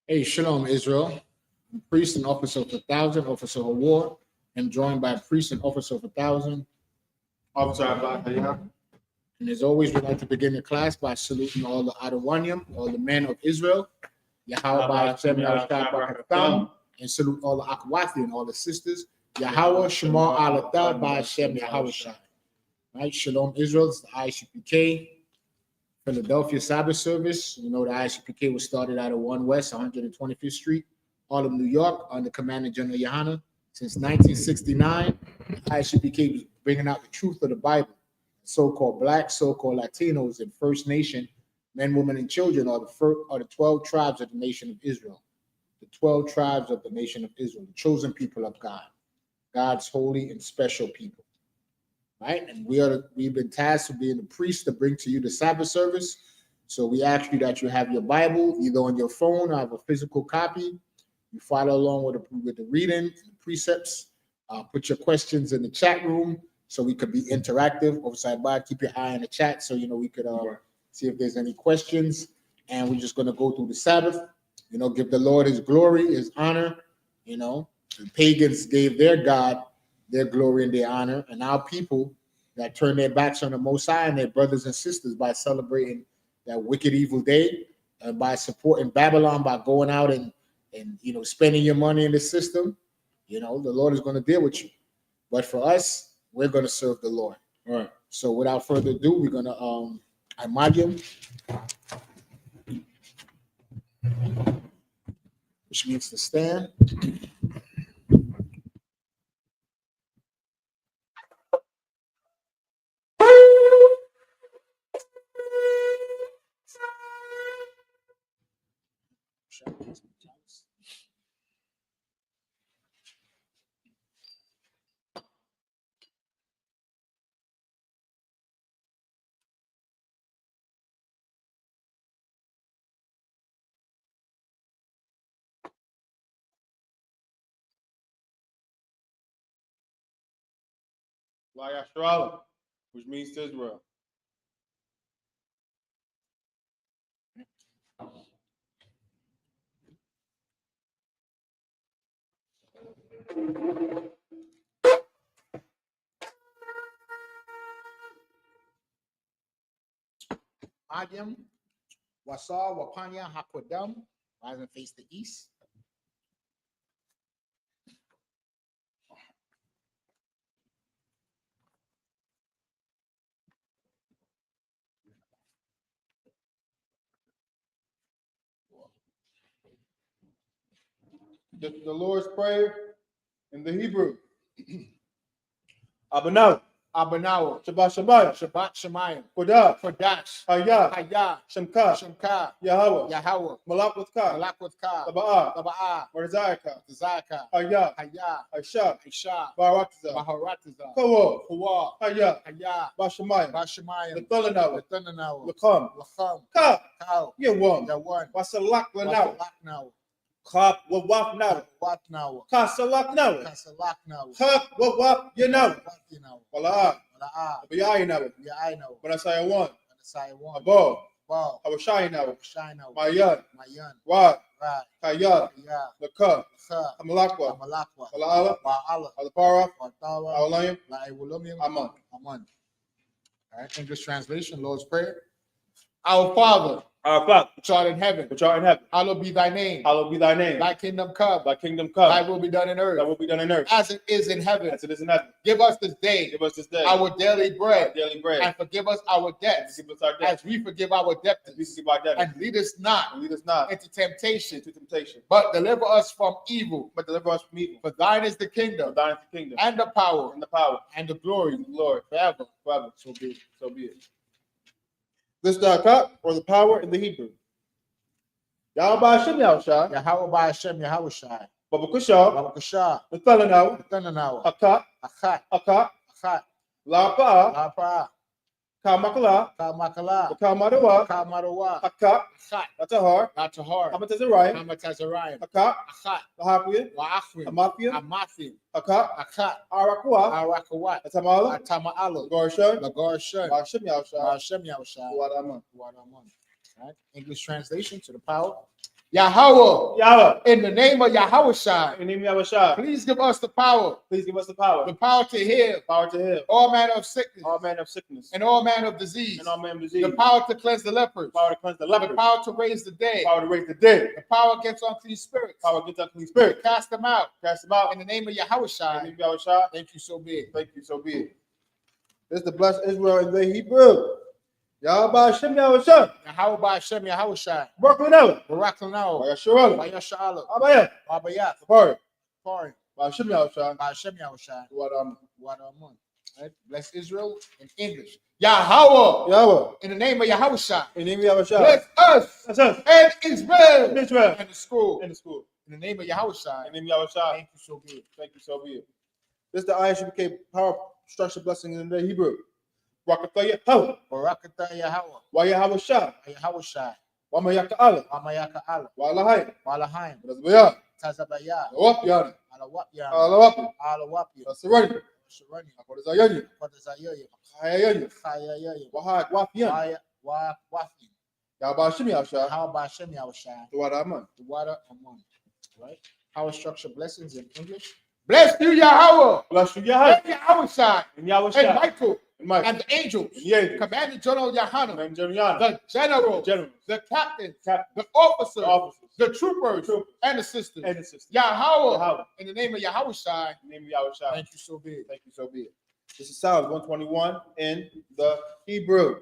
Hey, Shalom, Israel. Priest and officer of 1,000, officer of war, and joined by priest and officer of 1,000. Officer Abba, And as always, we'd like to begin the class by saluting all the Adawanyam, all the men of Israel, Yahweh by Hashem, Yahweh, and salute all the Akwati and all the sisters, Yahweh, Shema, Alatah, by Hashem, Yahweh Shai. Right, Shalom, Israel. It's the I.S.U.P.K. Philadelphia Sabbath service. You know, the I.S.U.P.K. was started out of 1 West, 125th Street, Harlem, New York, under Commander General YAHANNA. Since 1969, the I.S.U.P.K. was bringing out the truth of the Bible. So-called Black, so-called Latinos, and First Nation men, women, and children are the 12 tribes of the nation of Israel. The 12 tribes of the nation of Israel, the chosen people of God, God's holy and special people. Right? And we've been tasked with being the priest to bring to you the Sabbath service. So we ask you that you have your Bible either on your phone or have a physical copy. You follow along with the reading, the precepts. Put your questions in the chat room so we could be interactive. Overside by, keep your eye on the chat so we could see if there's any questions. And we're just going to go through the Sabbath. Give the Lord His glory, His honor. The pagans gave their God their glory and their honor, and our people that turn their backs on the Most High and their brothers and sisters by celebrating that wicked evil day, and by supporting Babylon, by going out and spending your money in the system. The Lord is going to deal with you. But for us, we're going to serve the Lord. All right. So without further ado, we're going to imagine, which means to stand. SHALAM, which means to Israel. Adyam, Wasa, Wapanya, Hakodam, rise and face the east. The Lord's Prayer in the Hebrew. Abanaw. Abanawa, Shabbat Shabbat. Shabbat Shemayim, Kodah. Kodash, Hayah. Hayah, Shemka. Shemka, Yahweh. Yahweh, Malak with Ka. Malak with Ka, Taba'ah. Taba'ah, Marzayaka. Zaka, Hayah. Hayah, Aisha. Isha, Baratiza. Maharatiza, Kawa. Kawa, Hayah. Hayah, Bashamayim. Bashemayim, Lathalanawa. Lathananawa, Lakam. Lacham, Ka. Kau, Yawan. Yawan, Wasalak Lanawa. Wasalaknawa, Kap Wawaf Nawa. Watnawa, Kasalak Nawa. Kasalaknawa, Kap Wawaf Yanawa. Watinawa, Wala'ah. Wala'ah, Abayai Nawa. Ya'inawa, Manasaya one. Anasai one, Abo. Wow, Awashai Nawa. Shinawa, Mayan. Mayan, Wa. Right, Kayah. Yah, Laka. Kha, Amalakwa. Amalakwa, Wala'ala. Wa'ala, Alapara. Watawa, Awalayim. La'ewulumim, Aman. Aman. All right, English translation, Lord's Prayer. Our Father, Our Father, which art in heaven, which art in heaven, hallowed be thy name. hallowed be thy name. Thy kingdom come, Thy kingdom thy come. will be done in Thy earth will be done in earth as it is in heaven. as it is in heaven. Give us this day Give us this day our daily our bread, daily bread. and forgive us our debts And forgive us our debts as we forgive our as we debtors. forgive our debtors. And lead us not And lead us not into temptation, into temptation, but deliver us from evil. but deliver us from evil. For thine is the For kingdom, thine is the kingdom, and the power, and the power, and the glory, and the glory, forever. forever. So be it. So be it. This is the cup, or the power in the Hebrew. Yahweh Hashem Yahushua, Yahweh by Hashem, Yahweh Shai, Babakusha, Babakasha, Nathalanaw, Tananawa, Hakat, Achat, Hakat, Achat, Lapa, Lapa, Kamakala, Kamakala, Kamadawa, Kamarawa, Hakat, Achat, Latahar, Latahar, Hamatazariah, Hamatazarayim, Hakat, Achat, Lahapia, Wa'achrim, Hamathia, Amathim, Hakat, Achat, Arakua, Arakawat, Atamala, Atama'alo, Garshan, Lagar Shun, Hashem Yahushua, Hashem Yahushai, Wadaman. Wadaman. Right? English translation to the power. Yahweh, Yahweh, in the name of Yahushua, in the name of Yahushua, please give us the power please give us the power to heal power to heal all manner of sickness all manner of sickness and all manner of disease, and all manner of disease, the power to cleanse the lepers, power to cleanse the the lepers, power to raise the dead, power to raise the dead, the power against unclean spirits, power against unclean to spirit, cast them out cast them out in the name of in the Yahushua. name of Yahushua. Thank you, so be it. Thank you, so be it. This is the blessed Israel in the Hebrew. Yahweh Hashem Yahushua. Yahweh by Hashem Yahushua. Brooklyn Ella. Barak Lanao. By Yeshua. By Yasha'Allah. Abaya. Babayat. Sorry. Foreign. By Hashem Yahushua. By Hashem Yahushua. What Right? Bless Israel in English. Yahweh. Yahweh. In the name of Yahushua. In the name of Yahushua. Bless us. That's us. And Israel. Israel. And the school. In the school. In the name of Yahushua. In the name of Yahushua. Thank you, so be it. Thank you, so be it. This is the I.S.U.P.K power structure blessing in the Hebrew. Rakataya Hau. Barakatah Yahweh. Wayahahushah. Yahushua. Wamayaka Allah. Amayaka Allah. Walahai. Walahaim. Razbaya. Tazabaya. Alawapyan. Alawapya. Alawapi. Alawapya. Asirani. Sharani. Akodazayani. Kodazayaya. Hayayani. Chayayaya. Wahad Wafian. Wafi. Yahweh Hashem Yahushua. How about Hashem Yahushua? The water Aman. The water among. Right? Power structure blessings in English. Bless you, Yahweh. Bless you, And Yahweh. Yahushua. And And Yahushua. Michael. And Mike. And the angels. Yeah. Commander General YAHANNA. And Jeremiah. The general. General. The captain. Captain. The officers. The officers. The troopers. Troopers. And the sisters. And the sister. Yahweh. Yahweh. In the name of Yahushua. In the name of Yahushua. Thank you, so be it. Thank you, so be it. This is Psalms 121 in the Hebrew.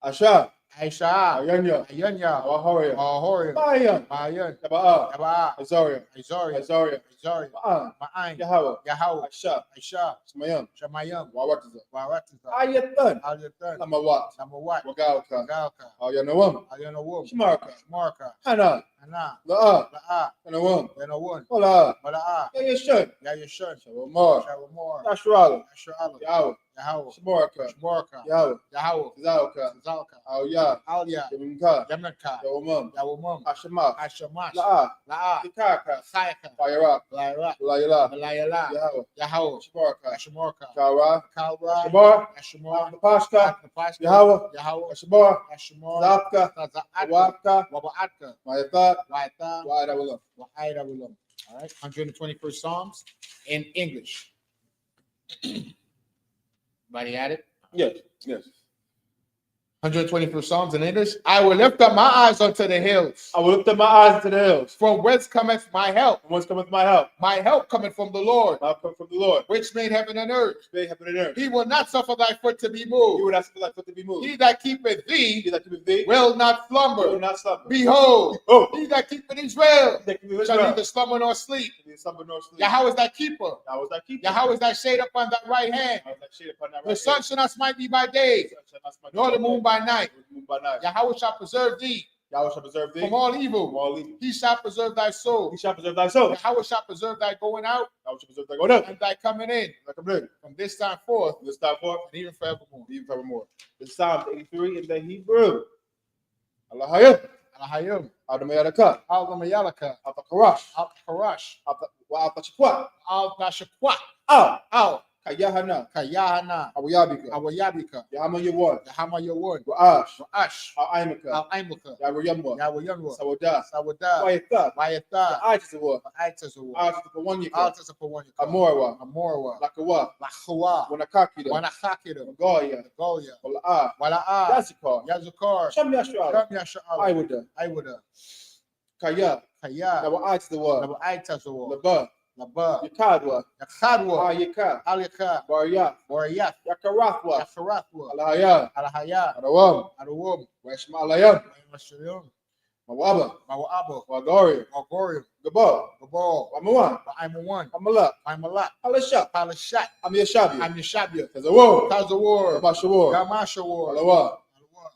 Asha. Aisha. Ayanya. Ayanya. Awahoria. Ahoria. Bayan. Mayan. Taba'a. Yaba. Azaria. Izaria. Azaria. Izaria. Ba'an. Ma'ain. Yahweh. Yahweh. Asha. Aisha. Smayam. Shamayam. Wawatiza. Waratiza. Ayatan. Aliyatan. Samawat. Samawat. Wagauka. Galka. Ayanawam. Ayanawum. Shimarka. Marka. Hana. Ana. La'a. La'a. Anawam. Yanawun. Wala. Mala'a. Yayashun. Yayashun. Shabamar. Shawamor. Yashral. Asha'ala. Yahweh. Yahweh. Shimarka. Shmarka. Yahweh. Yahweh. Zalka. Zalka. Auya. Alia. Yaminka. Yamnaka. Yawamam. Yawamum. Ashama. Ashamash. La'a. La'a. Ikaka. Chayaka. Fayara. Laira. Layala. Malayala. Yahweh. Yahweh. Shimarka. Ashmarka. Kara. Kalra. Shamar. Ashmar. Napashka. Napashka. Yahweh. Yahweh. Shamar. Ashmar. Zapka. Taza'atka. Wapka. Waba'atka. Mayathat. Waita. Wa'adawala. Wa'aida Willam. All right. 121st Psalms in English. Everybody at it? Yes. Yes. 121st Psalms in English. I will lift up my eyes unto the hills. I will lift up my eyes to the hills. From whence cometh my help? From whence cometh my help? My help cometh from the Lord, My help cometh from the Lord. which made heaven and earth. May heaven and earth. He will not suffer thy foot to be He moved. would ask for thy foot to be moved. He that keepeth thee He that keepeth thee will not will slumber. not slumber. Behold, Oh, he that keepeth Israel he that keepeth shall Israel neither slumber nor sleep. neither slumber nor sleep. Yahweh is thy keeper. Yahweh is thy keeper. Yahweh is thy shade upon thy right hand. Yahweh is thy shade upon thy The right sun hand. shall not smite thee by day, The sun shall not smite nor thee the moon by night. nor the moon by night. Yahweh shall preserve thee Yahweh shall preserve thee from all from evil. all evil. He shall preserve thy soul. He shall preserve thy soul. Yahweh shall preserve thy going out Yahweh shall preserve thy going up. and thy coming in Like a blade. from this time forth This time forth, and even forevermore. even forevermore. This is Psalms 83 in the Hebrew. Allahayim. Alahayim, Adamayadaka. Al-Namayalaka, Al-Takarash. Al-Karash, Al-Tachikwa. Al-Nashakwa, Al. Al, Kayahana. Kayahana, Awiyabika. Awayabika, Yahama Yawan. Yahama Yawan, Wa'ash. Ash, Al-Aimaka. Al-Aimaka, Yahweh Yawayanwa, Sawada. Sawada, Wayatha. Wayatha, Aitazawa. Aitazawa, Aitazawa. Altazapawanika, Amorwa. Amorwa, Lakawa. Lachawa, Wanakakida. Wanachakida, Goya. Goya, Wala'a. Wala'a, Yazikar. Yazukar, Sham Yashua. Sham Yasha'ala, Iwada. Iwada, Kaya. Kaya, Nawa Aitazawa. Nabu Aitazawa, Laba. Laba, Yakadwa. Yakhadwa, Ayaka. Alika, Barya. Wariyat, Yakarathwa. Yakharathwa, Alahaya. Alahaya, Arawam. Aruwum, Washma Alayam. Mashayum, Mawaba. Mawa'aba, Wagari. Wagorium, Gabal. Gabal, Wamawan. Wa'aimawan, Amala. Wa'aimalak, Alasha. Palashat, Amiyashabi. Amyashabya, Tazawar. Tazawar, Abashawar. Gamashawar, Alawa.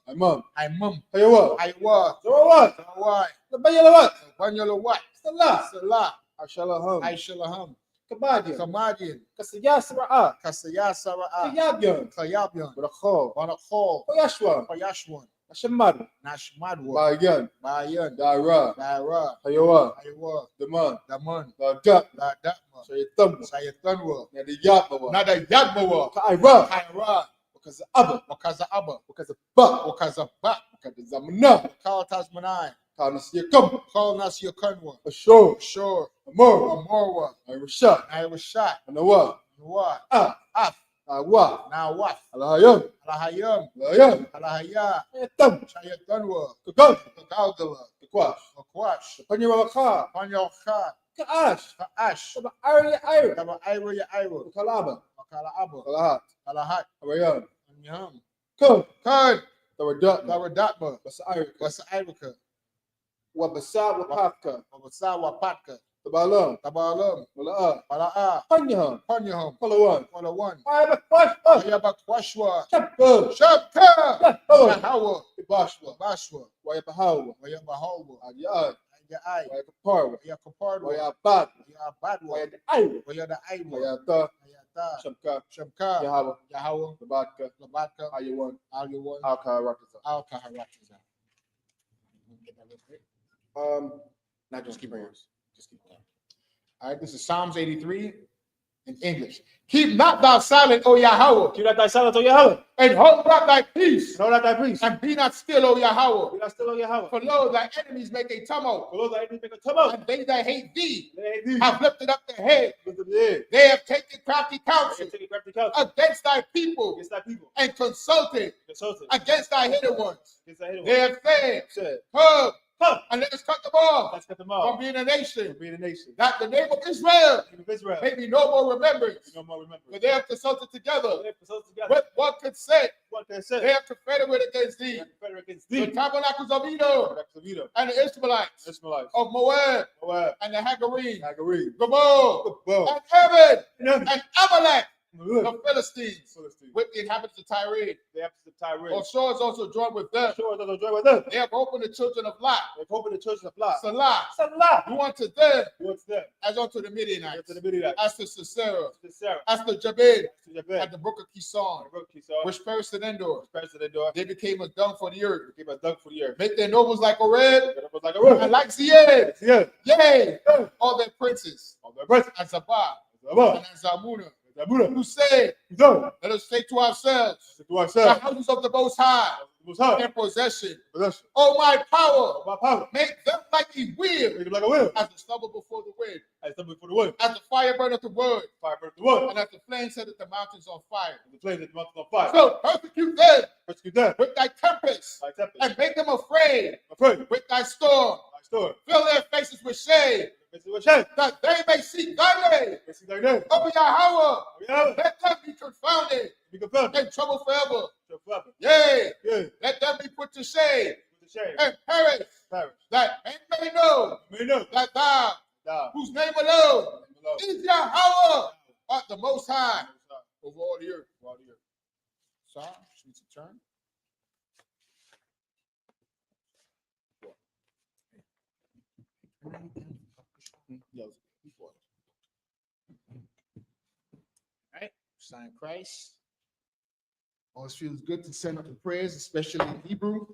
Imam. Aimum, Hayawa. Aywa, Zawawat. Zawai, Labayalawat. Banyalawat, Salah. Salah, Ashalaham. Aishalaham, Kabadian. Kamadian, Kasiyasra'a. Kasaya Sara'a, Kayabyan. Kayabyan, Brakho. Wanakol, Koyashwa. Payashwan, Ashamad. Nashmadwa, Bayan. Bayan, Dara. Daira, Hayawa. Aywa, Daman. Daman, Ladak. Ladakma, Shaitam. Sayatanwa, Nadiyapawa. Nada Yadmawa, Kaira. Kaira, Because Abba. Wakaza Abba, Because Ba. Wakaza Ba, Akatazamana. Call Tasmanai. Kanasiyakam. Call Nasiyakunwa. Ashur. Sure. Amor. Amorwa. Irushat. I was shot. Anawa. What? Ah. Af. Awa. Now what? Alahayam. Alahayam. Alahayam. Alahaya. Ayatam. Shayatunwa. Kakal. Kakaldala. Kakwash. Kakwash. Panyawaka. Panyoka. Kaash. Kaash. Taba Ira Ira. Taba Ira ya Ira. Kalaba. Makalaaba. Kalahat. Kalahat. Hawayam. Anyam. Kun. Kurd. Tawadat. Tawadatma. Basa Ira. Wasa Irika. Wabasa Wapaka. Wasa Wapatka. Tabalam. Tabalam. Malaa. Palaa. Panyaham. Panyaham. Palawan. Palawan. Ayabakwashwa. Wayabakwashwa. Chapka. Shabka. Yahawa. Yahawa. Ibashwa. Bashwa. Wayabahawa. Wayabahawa. Adiyad. Ayai. Wayapaparwa. Wayakuparwa. Wayabad. Wayabadwa. Wayad Ira. Wayada Aiwa. Wayata. Wayata. Shabka. Shabka. Yahawa. Yahawa. Labatka. Labatka. Ayawan. Aliwan. Alka Rataza. Al-Kaharatiza. Now just keep going. Just keep going. All right, this is Psalms 83 in English. Keep not thou silent, O Yahweh, Keep not thy silence, O Yahweh. and hold not thy peace, Know that thy priest. and be not still, O Yahweh. Be not still, O Yahweh. For lo, thy enemies make a tumult, For those that enemies make a tumult. and they that hate thee They hate thee. have lifted up their head. Lift up your head. They have taken crafty They counsel take a crafty counsel against thy people, against thy people. and consulted Consulted against thy hidden ones. against thy hidden They ones. have said, Said, come, come, and let us cut them off let's cut them from off. being a nation, From being a nation. that the name of Israel King of Israel. may be no more remembrance. No more remember. For they have consulted together They have consulted together. with one consent. What they They said. have confederated against They thee, have confederate against the thee. tabernacles of Edom, Edom. and the Ishmaelites, Ishmaelites. of Moab, Moab. and the Hagarene, Hagarene. Gabal, Bo. and Ammon, And and Amalek, Philistines. the Philistines, with the inhabitants of Tyre. The absence of Tyre. Or shores also joined with them. Sure, those joy with them. They have opened the children of Lot, They've opened the churches of Lot. Salah, Salah. who unto them What's that? as unto the Midianites, To the Midianites. as to Sisera, To Sarah. as to Jabin, To Jabez. at the brook of Kison, which perished in Endor. the door. They became a dung for the earth. Became a dunk for the earth. Make their nobles like Oreb, But it was like a river. and like Zied, Yeah. yea, all their princes, Of the birth. and Zabah, Zabah. and Zalmunna, The Buddha. who said, Done. let us take to ourselves To the ourselves. houses of the Most High It was hard. in possession. Possession. Oh, my power, My power. make them like a wheel, Make it like a wheel. as the stubble before the wind, As something for the wood. as the fire burneth the wood, Fire burns the wood. and as the flame setteth the mountains on fire. The flames that the mountains on fire. So persecute them Persecute them. with thy tempest, Like tempest. and make them afraid Afraid. with thy storm. Like storm. Fill their faces with shade, This is what shame. that they may seek thy name. They see their name. O Yahweh, Yeah. let them be confounded Be confirmed. and trouble forever. So forever. Yea, Yeah. let them be put to shame With the shame. and perish, Perish. that men may know You may know. that thou, Thou. whose name alone Below. is Yahweh, art the Most High over all the earth. All the earth. Psalm, sheets of turn. Yes. Right? Sign Christ. Always feels good to send up the prayers, especially in Hebrew.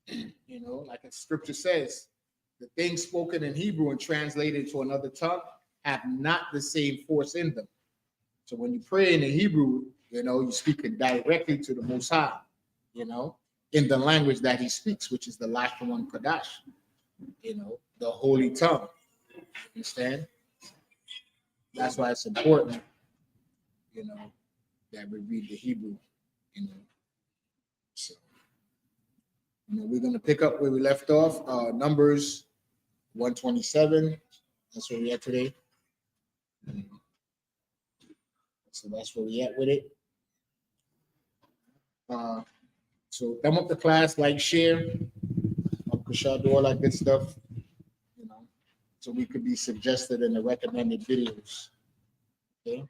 You know, like the scripture says, the things spoken in Hebrew and translated to another tongue have not the same force in them. So when you pray in the Hebrew, you know, you're speaking directly to the Most High, you know, in the language that he speaks, which is the Lashon Kodash, you know, the holy tongue. Understand? That's why it's important, you know, that we read the Hebrew, you know. So, you know, we're going to pick up where we left off, Numbers 127. That's where we at today. So that's where we at with it. So thumb up the class, like, share, do all that good stuff, you know, so we could be suggested in the recommended videos. Okay.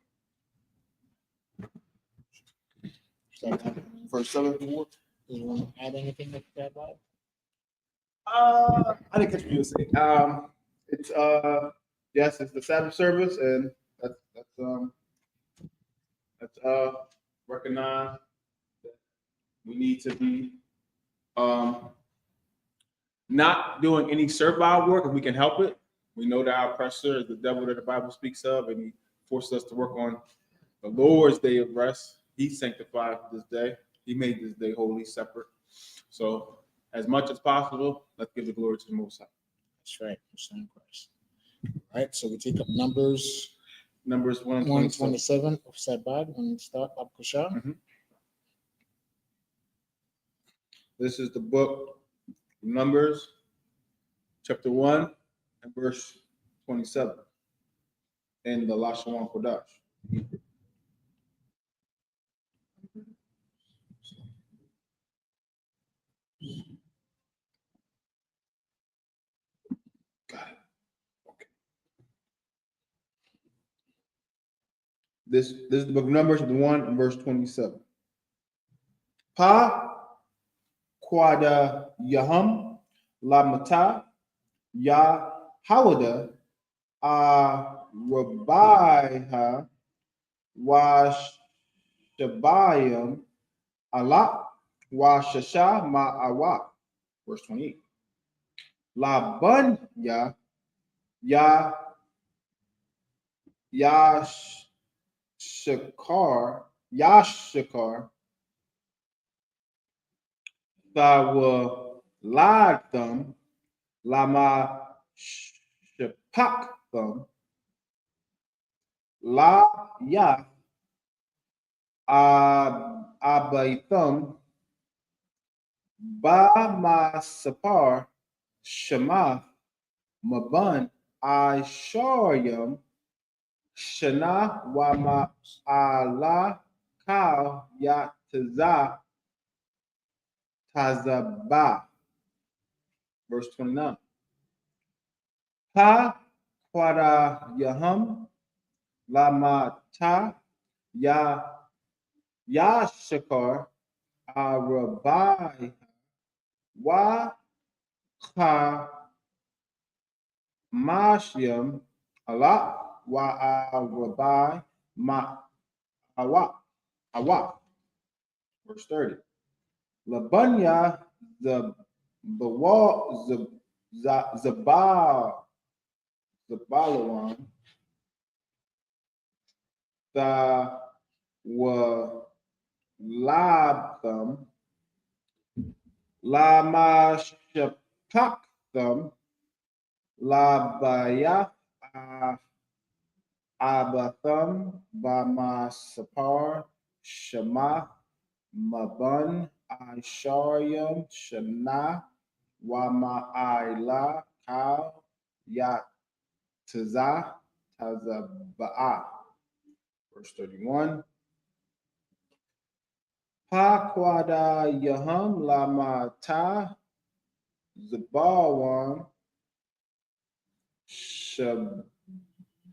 Verse 7. Do you want to add anything to that, Bob? I didn't catch what you were saying. It's yes, it's the Sabbath service, and that's recognize that we need to be not doing any servile work if we can help it. We know that our oppressor is the devil that the Bible speaks of, and he forced us to work on the Lord's day of rest. He sanctified this day. He made this day holy, separate. So as much as possible, let's give the glory to the Most High. That's right. Son Christ. All right. So we take up Numbers Numbers 1:27. 127 of Sabbath and start up Kusha. This is the book of Numbers, chapter 1 and verse 27 in the Lashon Kodash. Got it. Okay. This is the book of Numbers, chapter 1 and verse 27. Pa Quada Yaham Lamata Ya Hawada Rabbiha Wash Shabayim Allah Washasha Ma'awa. Verse 28. La Bunya Ya Yashakar Thawaladam Lama Shapaktham La Ya Abaitham Ba Masapar Shema Maban I.S.U.P.K Shana Wama Allah Kal Yataza Tazaba. Verse 29. Pa Quada Yaham Lama Ta Ya Yashakar Arabai Wa Ka Mashyam Allah Wa Arabai Ma Awa. Verse 30. Labunya the Bawal Zabalawan the Walabtham Lama Shapaktham Labaya Abatham Bama Sapar Shema Maban Aisharyam Shana Wama Aila Kal Yat Taza Tazaba'a. Verse 31. Pa Quada Yaham Lama Ta Zabawam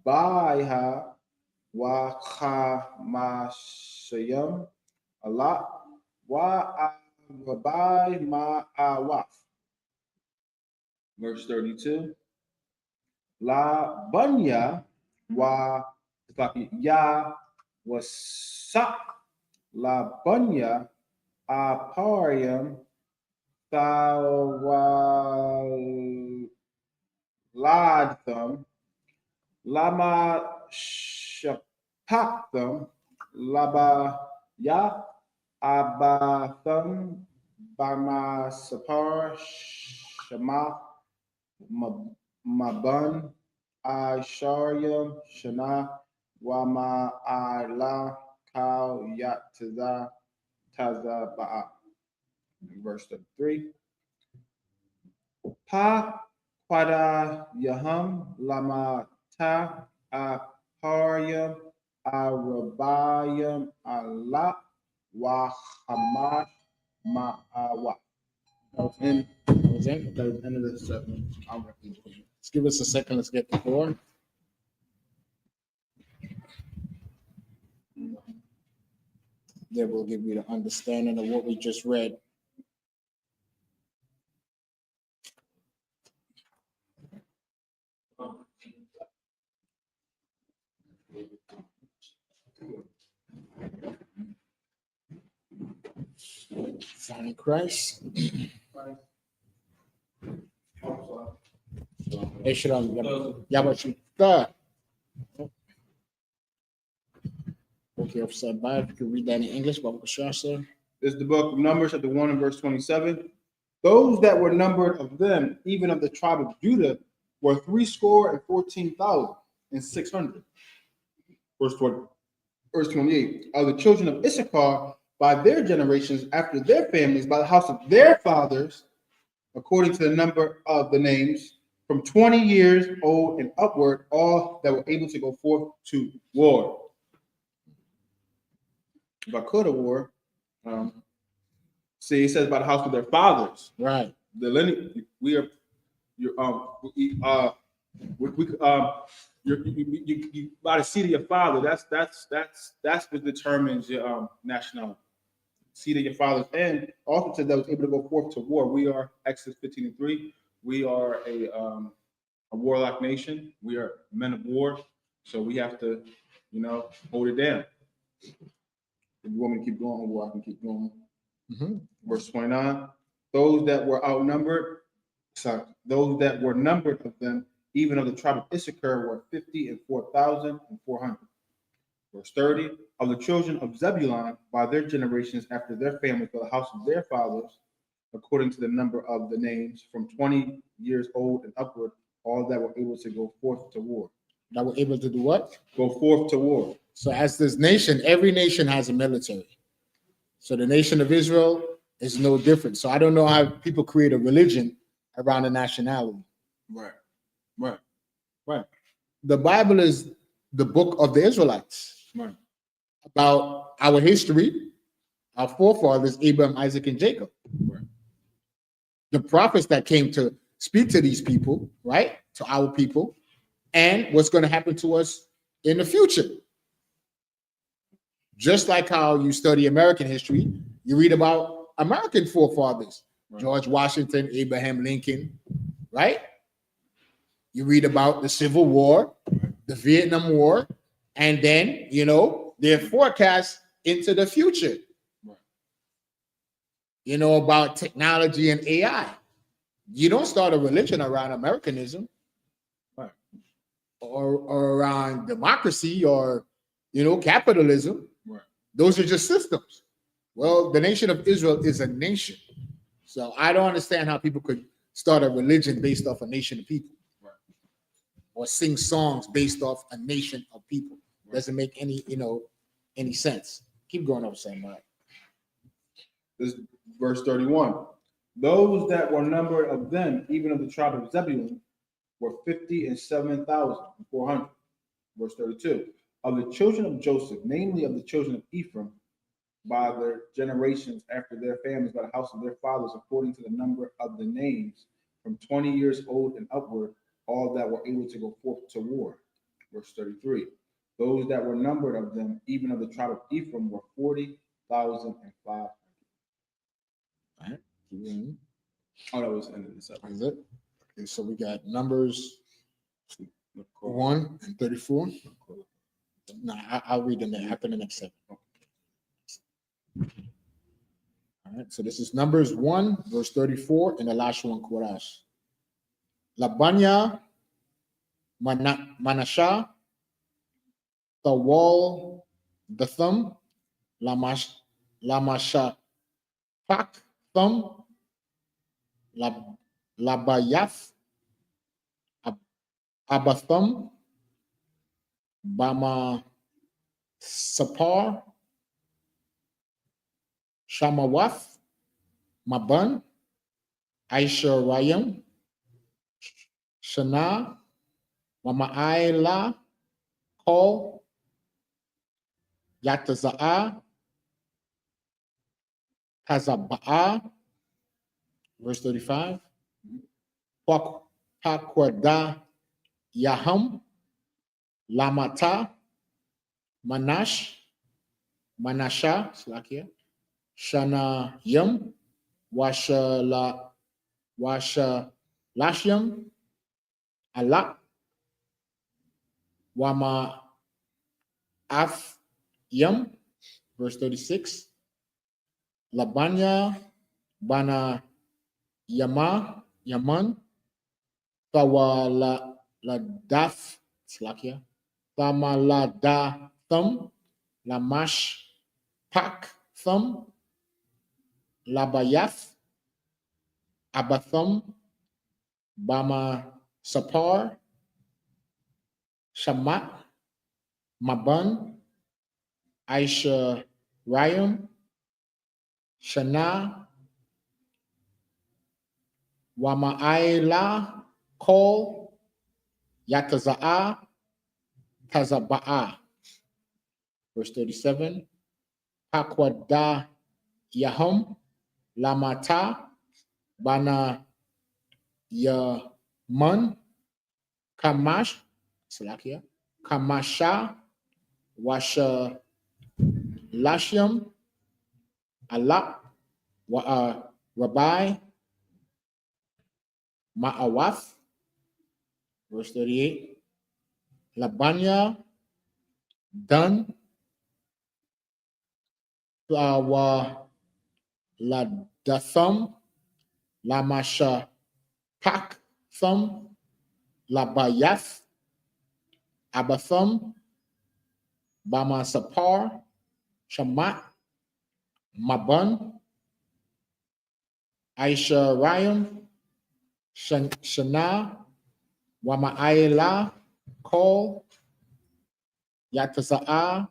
Shabaiha Wa Mashayam Allah Wa Rabbi Ma'awaf. Verse 32. La Bunya Wa Ya Wasak La Bunya Aparium Thawaladtham Lama Shapaktham Laba Ya Abatham Bama Sapar Shema Maban Aisharyam Shana Wama Ala Kal Yat Taza Ba'a. Verse 33. Pa Quada Yaham Lama Ta Aparyam Arabayam Allah Wa Hamash Ma'awa. That was in. That was the end of the segment. Let's give us a second. Let's get the floor. That will give you the understanding of what we just read. Son Christ. SHALAM. YAHANNA. Okay, of Sabbath. You can read that in English, but sir. This is the book of Numbers, chapter 1 and verse 27. Those that were numbered of them, even of the tribe of Judah, were 314,600. Verse 28. Of the children of Issachar, by their generations, after their families, by the house of their fathers, according to the number of the names, from 20 years old and upward, all that were able to go forth to war. If I could have war, see, it says by the house of their fathers. Right. The lineage, we are, you by the seed of your father. That's what determines your nationality. Seed of your fathers, and also said that was able to go forth to war. We are Exodus 15:3. We are a warlike nation. We are men of war, so we have to, hold it down. If you want me to keep going, or I can keep going. Verse 29. Those that were numbered of them, even of the tribe of Issachar, were 54,400. Verse 30. Of the children of Zebulun, by their generations, after their families, by the house of their fathers, according to the number of the names, from 20 years old and upward, all that were able to go forth to war. That were able to do what? Go forth to war. So as this nation, every nation has a military. So the nation of Israel is no different. So I don't know how people create a religion around a nationality. Right. The Bible is the book of the Israelites. Right. About our history, our forefathers, Abraham, Isaac, and Jacob. Right. The prophets that came to speak to these people, right? To our people, and what's going to happen to us in the future. Just like how you study American history, you read about American forefathers, right. George Washington, Abraham Lincoln, right? You read about the Civil War, the Vietnam War, and then, their forecast into the future. Right. About technology and AI. You don't start a religion around Americanism, right, or around democracy or, capitalism. Right. Those are just systems. Well, the nation of Israel is a nation. So I don't understand how people could start a religion based off a nation of people. Right. Or sing songs based off a nation of people. Right. Doesn't make any sense. Keep going up, Sam. Right. This is verse 31. Those that were numbered of them, even of the tribe of Zebulun, were 57,400. Verse 32. Of the children of Joseph, namely of the children of Ephraim, by their generations after their families, by the house of their fathers, according to the number of the names, from 20 years old and upward, all that were able to go forth to war. Verse 33. Those that were numbered of them, even of the tribe of Ephraim, were 40,500. All right. Oh, that was the end of the subject. Is it? Okay, so we got Numbers 1 and 34. No, I'll read them after the next 7. All right, so this is Numbers 1, verse 34, and the last one, Korash. Labanya, Manasha, Tawal, Datham, Lamasha, Pak, Thum, Labayath, Abathum, Bama Sapar, Shamawath, Maban, Aisha Rayam, Shana, Mamaaila, Kol, Yataza'a, Tazaba'a, verse 35, Pakwada Yaham, Lamata, Manasha, Slakia, Shana Yam, Washa Lashyam, Alak, Wama Af Yam, verse 36, Labanya, Bana Yaman, Tawala Ladaf, Slakia, Tamalada Thum, Lamash Pak Thum, Labayath, Abathum, Bama Sapar, Shamat, Maban, Aisha Rayam, Shana, Wama'ayla, Kol, Yataza'a, Tazaba'a. Verse 37. Pakwada Yahum, Lamata, Bana Yaman, Kamash, Salakia, Kamasha, Washa Lashyam, Alak, Rabbi, Ma'awath, verse 38, Labanya, Dan, Wa Ladatham, Lamasha Pak Thum, Labayath, Abathum, Bama Sapar, Shamat, Maban, Aisha Rayam, Shana, Wama'ayla, Kol, Yataza'a,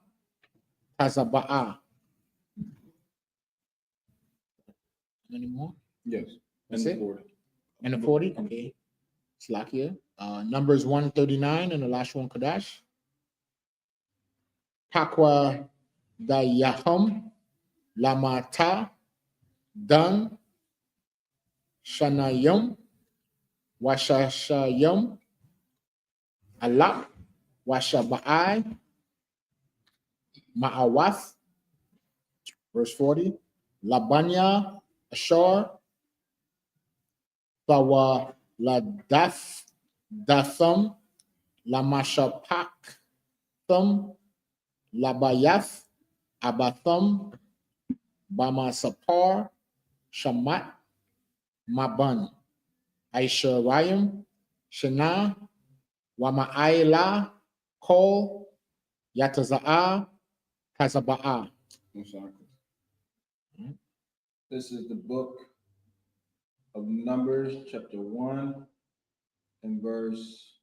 Tazaba'a. Any more? Yes. That's And it? 40. And the 40? Okay. Slakia. Numbers 139 and the last one, Kadash. Pakwa Dayahum, Lamata, Dan, Shanayum, Washashayum, Alak, Washaba'ai, Ma'awath, verse 40, Labanya, Ashar, Thawa Ladath, Datham, Lamashapak, Thum, Labayath, Abathum, Bama Sapar, Shamat, Maban, Aisha Rayam, Shana, Wama'ayla, Kol, Yataza'a, Tazaba'a. I'm sorry. This is the book of Numbers, chapter 1, and verse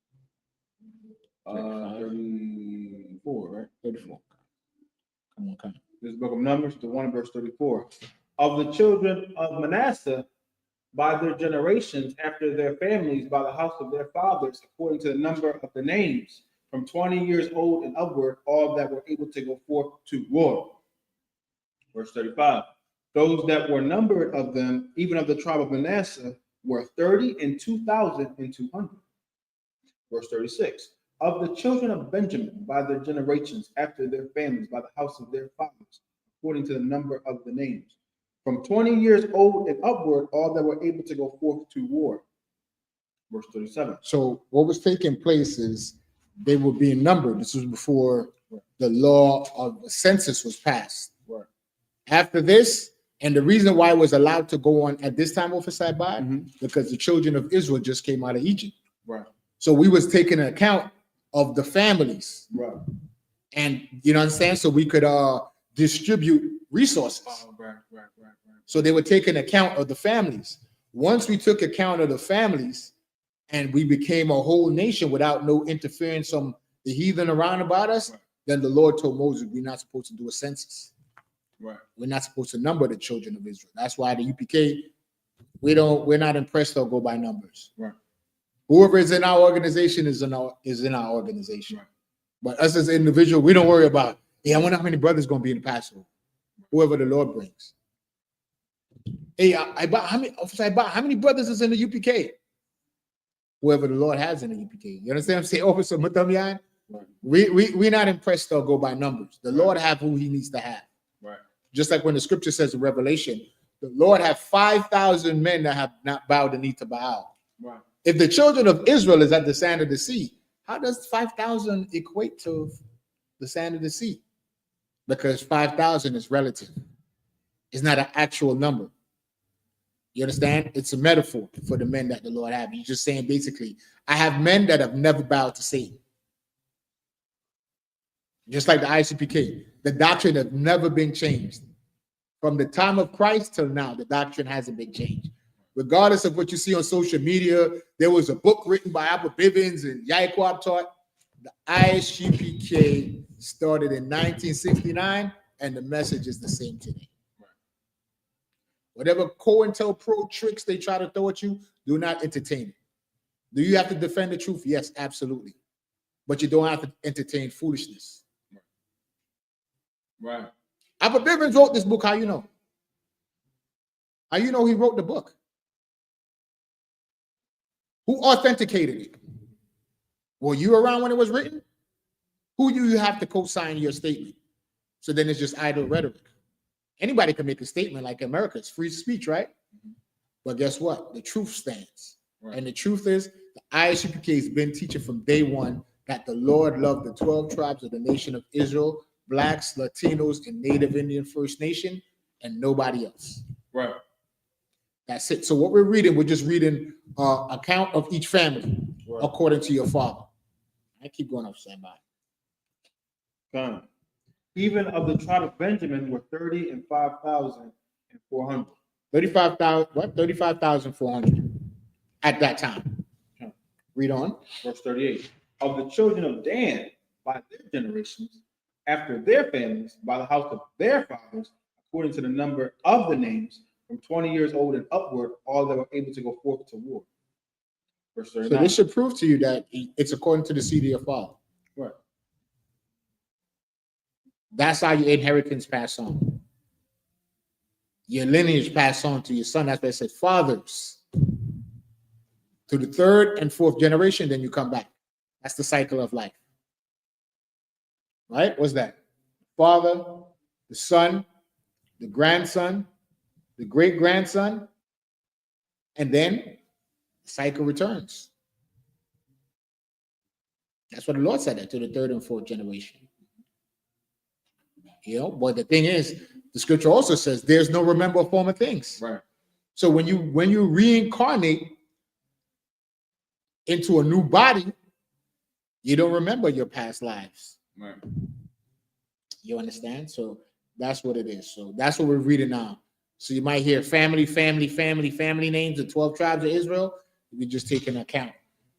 34, right? 34. Come on. This book of Numbers, the 1 verse 34. Of the children of Manasseh, by their generations, after their families, by the house of their fathers, according to the number of the names, from 20 years old and upward, all that were able to go forth to war. Verse 35. Those that were numbered of them, even of the tribe of Manasseh, were 32,200. Verse 36. Of the children of Benjamin, by their generations, after their families, by the house of their fathers, according to the number of the names, from 20 years old and upward, all that were able to go forth to war. Verse 37. So what was taking place is they were being numbered. This was before the law of the census was passed. Right. After this, and the reason why it was allowed to go on at this time, Officer Sabbath, because the children of Israel just came out of Egypt. Right. So we was taking account of the families. Right. And you know what I'm saying? So we could distribute resources. Oh, right. So they were taking account of the families. Once we took account of the families and we became a whole nation without no interference from the heathen around about us, then the Lord told Moses, we're not supposed to do a census. Right. We're not supposed to number the children of Israel. That's why the UPK, we're not impressed or go by numbers. Right. Whoever is in our organization is in our organization. Right. But us as an individual, we don't worry about, I wonder how many brothers going to be in the Passover. Whoever the Lord brings. Hey, how many brothers is in the UPK? Whoever the Lord has in the UPK. You understand what I'm saying? Officer Mutamiyan? Right. We're not impressed or go by numbers. The Lord have who he needs to have. Right. Just like when the scripture says in Revelation, the Lord have 5,000 men that have not bowed the knee to Baal. Right. If the children of Israel is at the sand of the sea, how does 5,000 equate to the sand of the sea? Because 5,000 is relative. It's not an actual number. You understand? It's a metaphor for the men that the Lord have. He's just saying basically, I have men that have never bowed to Satan. Just like the I.S.U.P.K. The doctrine has never been changed From the time of Christ till now, the doctrine hasn't been changed. Regardless of what you see on social media, there was a book written by Albert Bivens and YAHANNA taught. The I.S.U.P.K started in 1969, and the message is the same today. Whatever COINTELPRO tricks they try to throw at you, do not entertain it. Do you have to defend the truth? Yes, absolutely. But you don't have to entertain foolishness. Right. Albert Bivens wrote this book. How you know? How you know he wrote the book? Who authenticated it? Were you around when it was written? Who do you have to co-sign your statement? So then it's just idle rhetoric. Anybody can make a statement like America. It's free speech, right? But guess what? The truth stands. Right. And the truth is, the I.S.U.P.K has been teaching from day one that the Lord loved the 12 tribes of the nation of Israel, Blacks, Latinos, and Native Indian First Nation, and nobody else. Right. That's it. So what we're reading, we're just reading account of each family according to your father. I keep going up, standby. Come. Even of the tribe of Benjamin were 35,400. 35,000. What? 35,400 at that time. Okay. Read on. Verse 38. Of the children of Dan by their generations, after their families, by the house of their fathers, according to the number of the names, from 20 years old and upward, all that were able to go forth to war. Verse 39. So this should prove to you that it's according to the seed of your father. Right. That's how your inheritance pass on. Your lineage pass on to your son. That's why it said fathers. To the third and fourth generation, then you come back. That's the cycle of life. Right? What's that? Father, the son, the grandson, the great-grandson, and then the cycle returns. That's what the Lord said, that to the third and fourth generation. You know, but the thing is, the scripture also says there's no remember of former things. Right. So when you reincarnate into a new body, you don't remember your past lives. Right. You understand? So that's what it is. So that's what we're reading now. So you might hear family names, the 12 tribes of Israel. We just take an account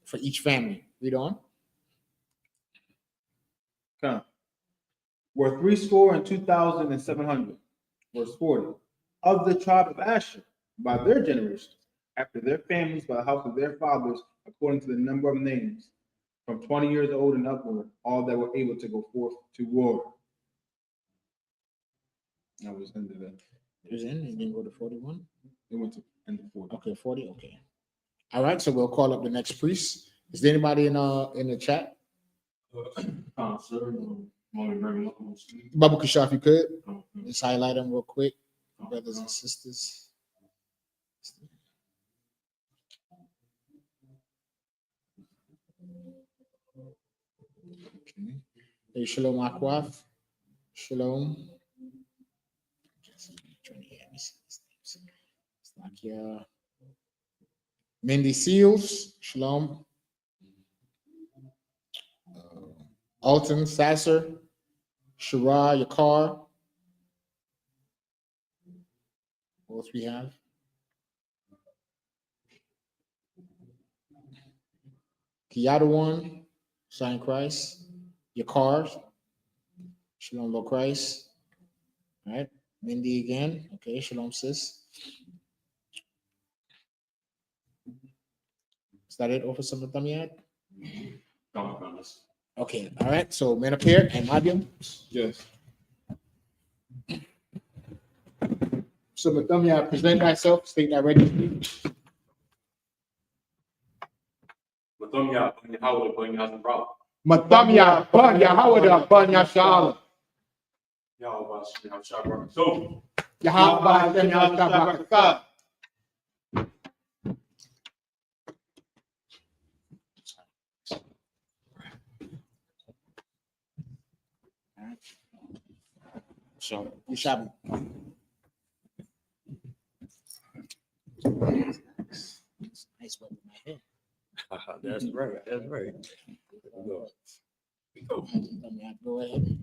for each family. Read on. Come. Were 62,700. Verse 40. Of the tribe of Asher, by their generations, after their families, by the house of their fathers, according to the number of names, from 20 years old and upward, all that were able to go forth to war. That was ended that. It was in. It didn't go to 41. It went to end of 40. Okay, 40. Okay. All right. So we'll call up the next priest. Is there anybody in the chat? Sir, Babu Kishaf, if you could just highlight them real quick, brothers and sisters. Okay. Hey, Shalom Akwaf. Shalom. Mindy Seals. Shalom. Alton Sasser. Shara Yakar. What else we have? Kiyatawan, Sign Christ. Yakar. Shalom Lo Christ. All right. Mindy again. Okay. Shalom sis. Is that it over some of them yet? Okay. All right. So men up here and Madium. Yes. So Matamya, present thyself, state that ready. Matamya, Matamya, Banya, Hawada, Banya, Shala. So, Yahweh, Banya, Shabaka. So, you shall nice one in my head. that's right. That's right. Go ahead.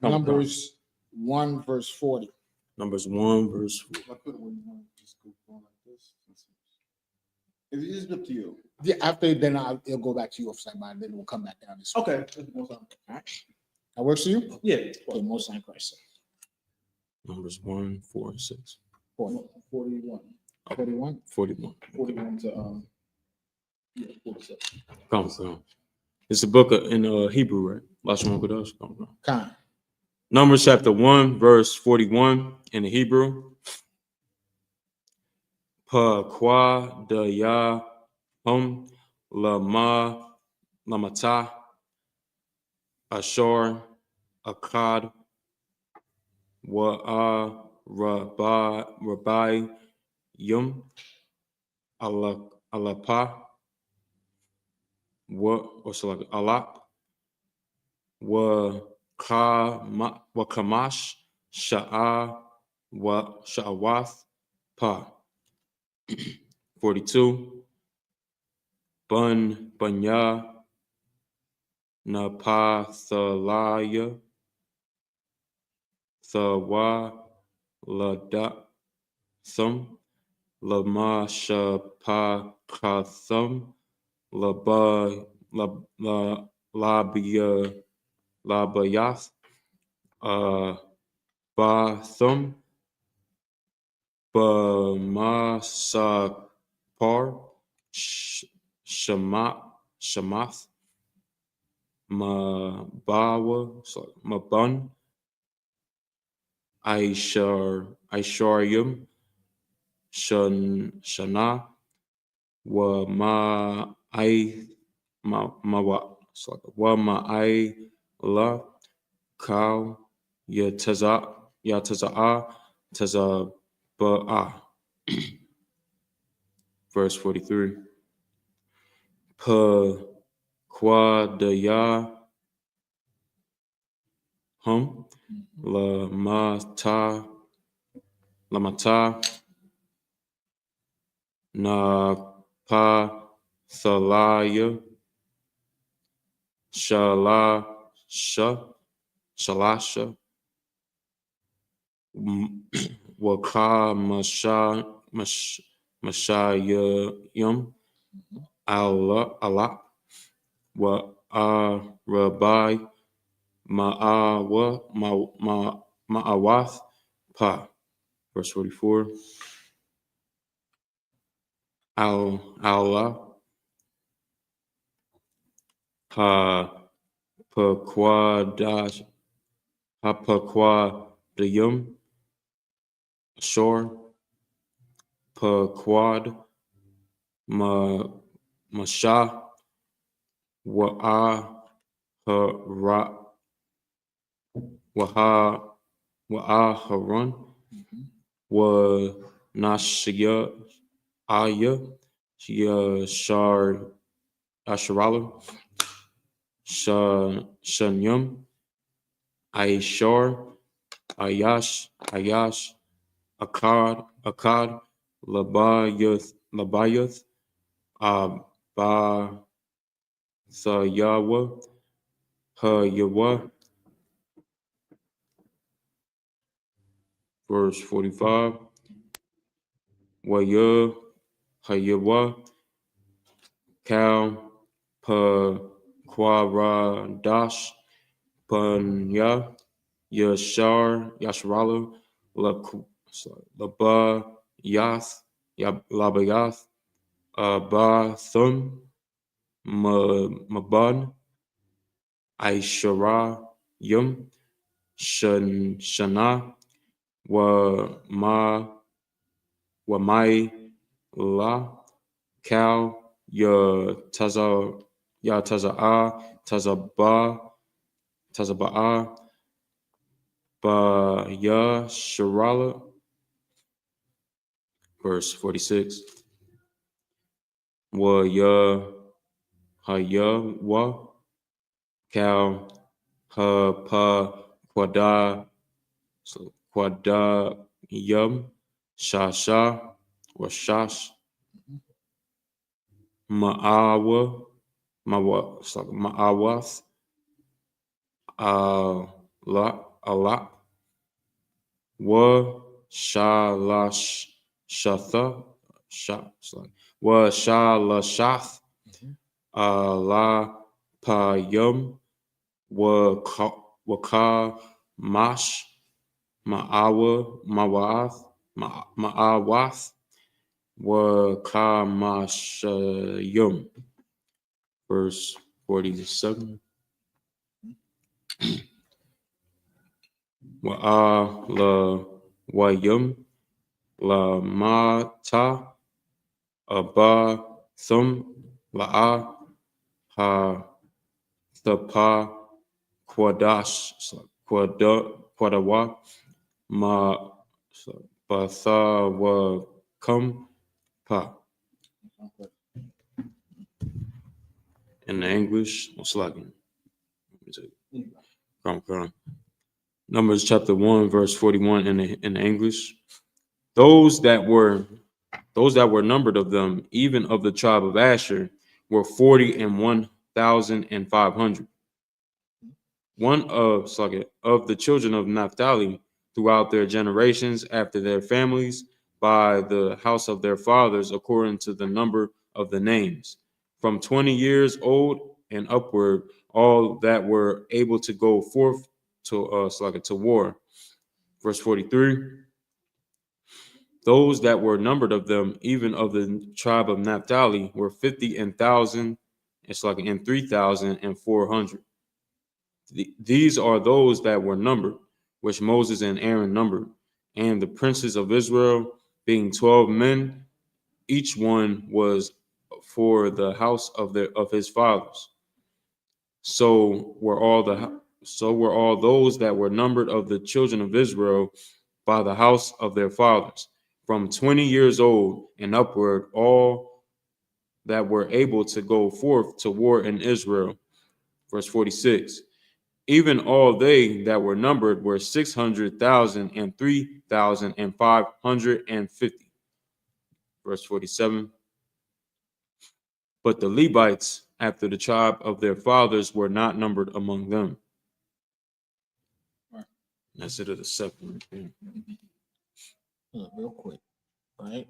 Numbers 1 verse 40. Numbers 1, verse 4. I put it where you want to just go like this. It's up to you. Yeah, after then it'll go back to you offside, but then we'll come back down this way. Okay. All right. That works for you? Yeah. Okay, most high Christ. Numbers 1, 4, and 6. 41. 41. 41. 41. 41 to 47. Come. It's the book in Hebrew, right? Last one with us. Come. Khan. Numbers chapter 1, verse 41 in the Hebrew. Pa kwa da ya lamata ashor akad wa rabai yum alapa or so like alap wa kamash sha'awath pa 42 banya napathalaya thawa lada thum lama shapakathum labayath bathum bamasapar shamath Mabun, Aisharium, Shana, wa ma'ai la cow yataza'a tazaba'a. Verse 43. Pa quadaya lamata na pa thalaya shalasha waka mashayum Allah wa rabbi ma'awath pa. Verse 44. Allah ha paquadayum shore paquad masha wa'aharon wa nashya aya Asharala Shanyum Aishar Ayash Akkad Labayath Ba Thayawa Hayawa. Verse 45. Waya Hayawa Kal Pa Kwara Panya Yasharala Labayath Bathum Maban Aishara Yum Shana wa mai la Kal Tazaba'a Ba Sharala. Verse 46. Wa Hayawa Kal Pa Quada Yum Shasha or Shash Ma'awath Allah wa shalashatha wa shalashath la payum wa ka mash ma'awath wa ka mashayum. Verse 47. Wa la wayum la mata aba thum la ha thapa quadash quadawa ma batha wa kum pa. In the English, what's like Numbers chapter 1, verse 41 in the English. Those that were numbered of them, even of the tribe of Asher, were 40,1,500. One of the children of Naphtali throughout their generations after their families by the house of their fathers according to the number of the names, from 20 years old and upward, all that were able to go forth to war. Verse 43. Those that were numbered of them, even of the tribe of Naphtali, were 50,000 and 3,400. These are those that were numbered, which Moses and Aaron numbered, and the princes of Israel, being 12 men, each one was for the house of his fathers. So were all those that were numbered of the children of Israel by the house of their fathers, from 20 years old and upward, all that were able to go forth to war in Israel. Verse 46. Even all they that were numbered were 600,000 and 3,550. Verse 47. But the Levites, after the tribe of their fathers, were not numbered among them. Right. That's it of the second. Real quick, right?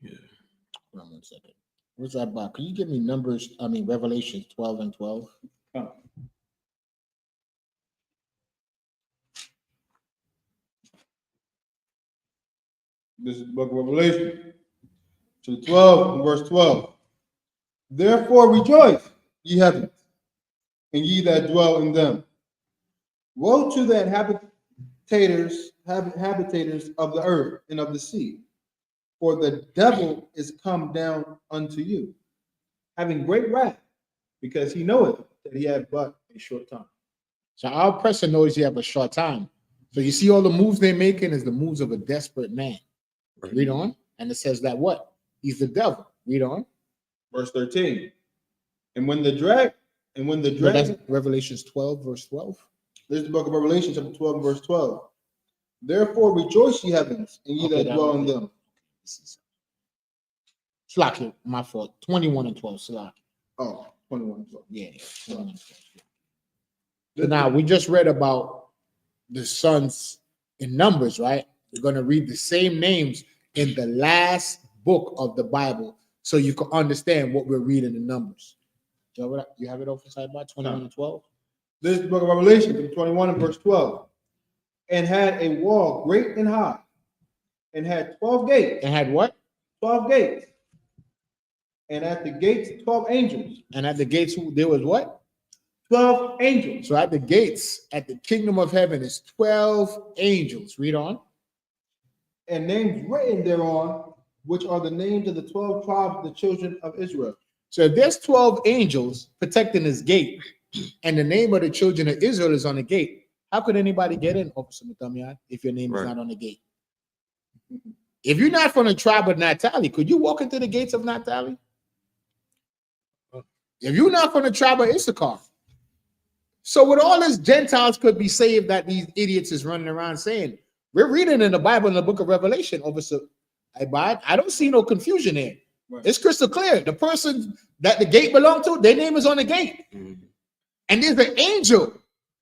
Yeah. Hold on 1 second. What's that about? Can you give me Revelations 12 and 12? Oh. This is the book of Revelation, chapter 12 and verse 12. Therefore rejoice, ye heavens, and ye that dwell in them. Woe to the habitators of the earth and of the sea, for the devil is come down unto you, having great wrath, because he knoweth that he hath but a short time. So our oppressor knows you have a short time. So you see all the moves they're making is the moves of a desperate man. Right. Read on. And it says that what? He's the devil. Read on. Verse 13. And when the dragon. That's Revelations 12, verse 12. This is the book of Revelation, chapter 12, and verse 12. Therefore rejoice, ye heavens, and ye that dwell in them. Slack, my fault. 21 and 12. Slack. Oh, 21 and 12. Yeah. 21 and 12. So now we just read about the sons in Numbers, right? We're going to read the same names in the last book of the Bible so you can understand what we're reading in Numbers. You have it open side by 21 and 12? This is the book of Revelation, chapter 21 and verse 12. And had a wall great and high, and had 12 gates. And had what? 12 gates. And at the gates, 12 angels. And at the gates, there was what? 12 angels. So at the gates, at the kingdom of heaven, is 12 angels. Read on. And names written thereon, which are the names of the 12 tribes of the children of Israel. So if there's 12 angels protecting this gate, and the name of the children of Israel is on the gate, how could anybody get in, Officer Muthamian, if your name is not on the gate? If you're not from the tribe of Naphtali, could you walk into the gates of Naphtali? If you're not from the tribe of Issachar. So with all this, Gentiles could be saved that these idiots is running around saying. We're reading in the Bible in the book of Revelation, Officer. I don't see no confusion there. Right. It's crystal clear. The person that the gate belonged to, their name is on the gate. Mm-hmm. And there's an angel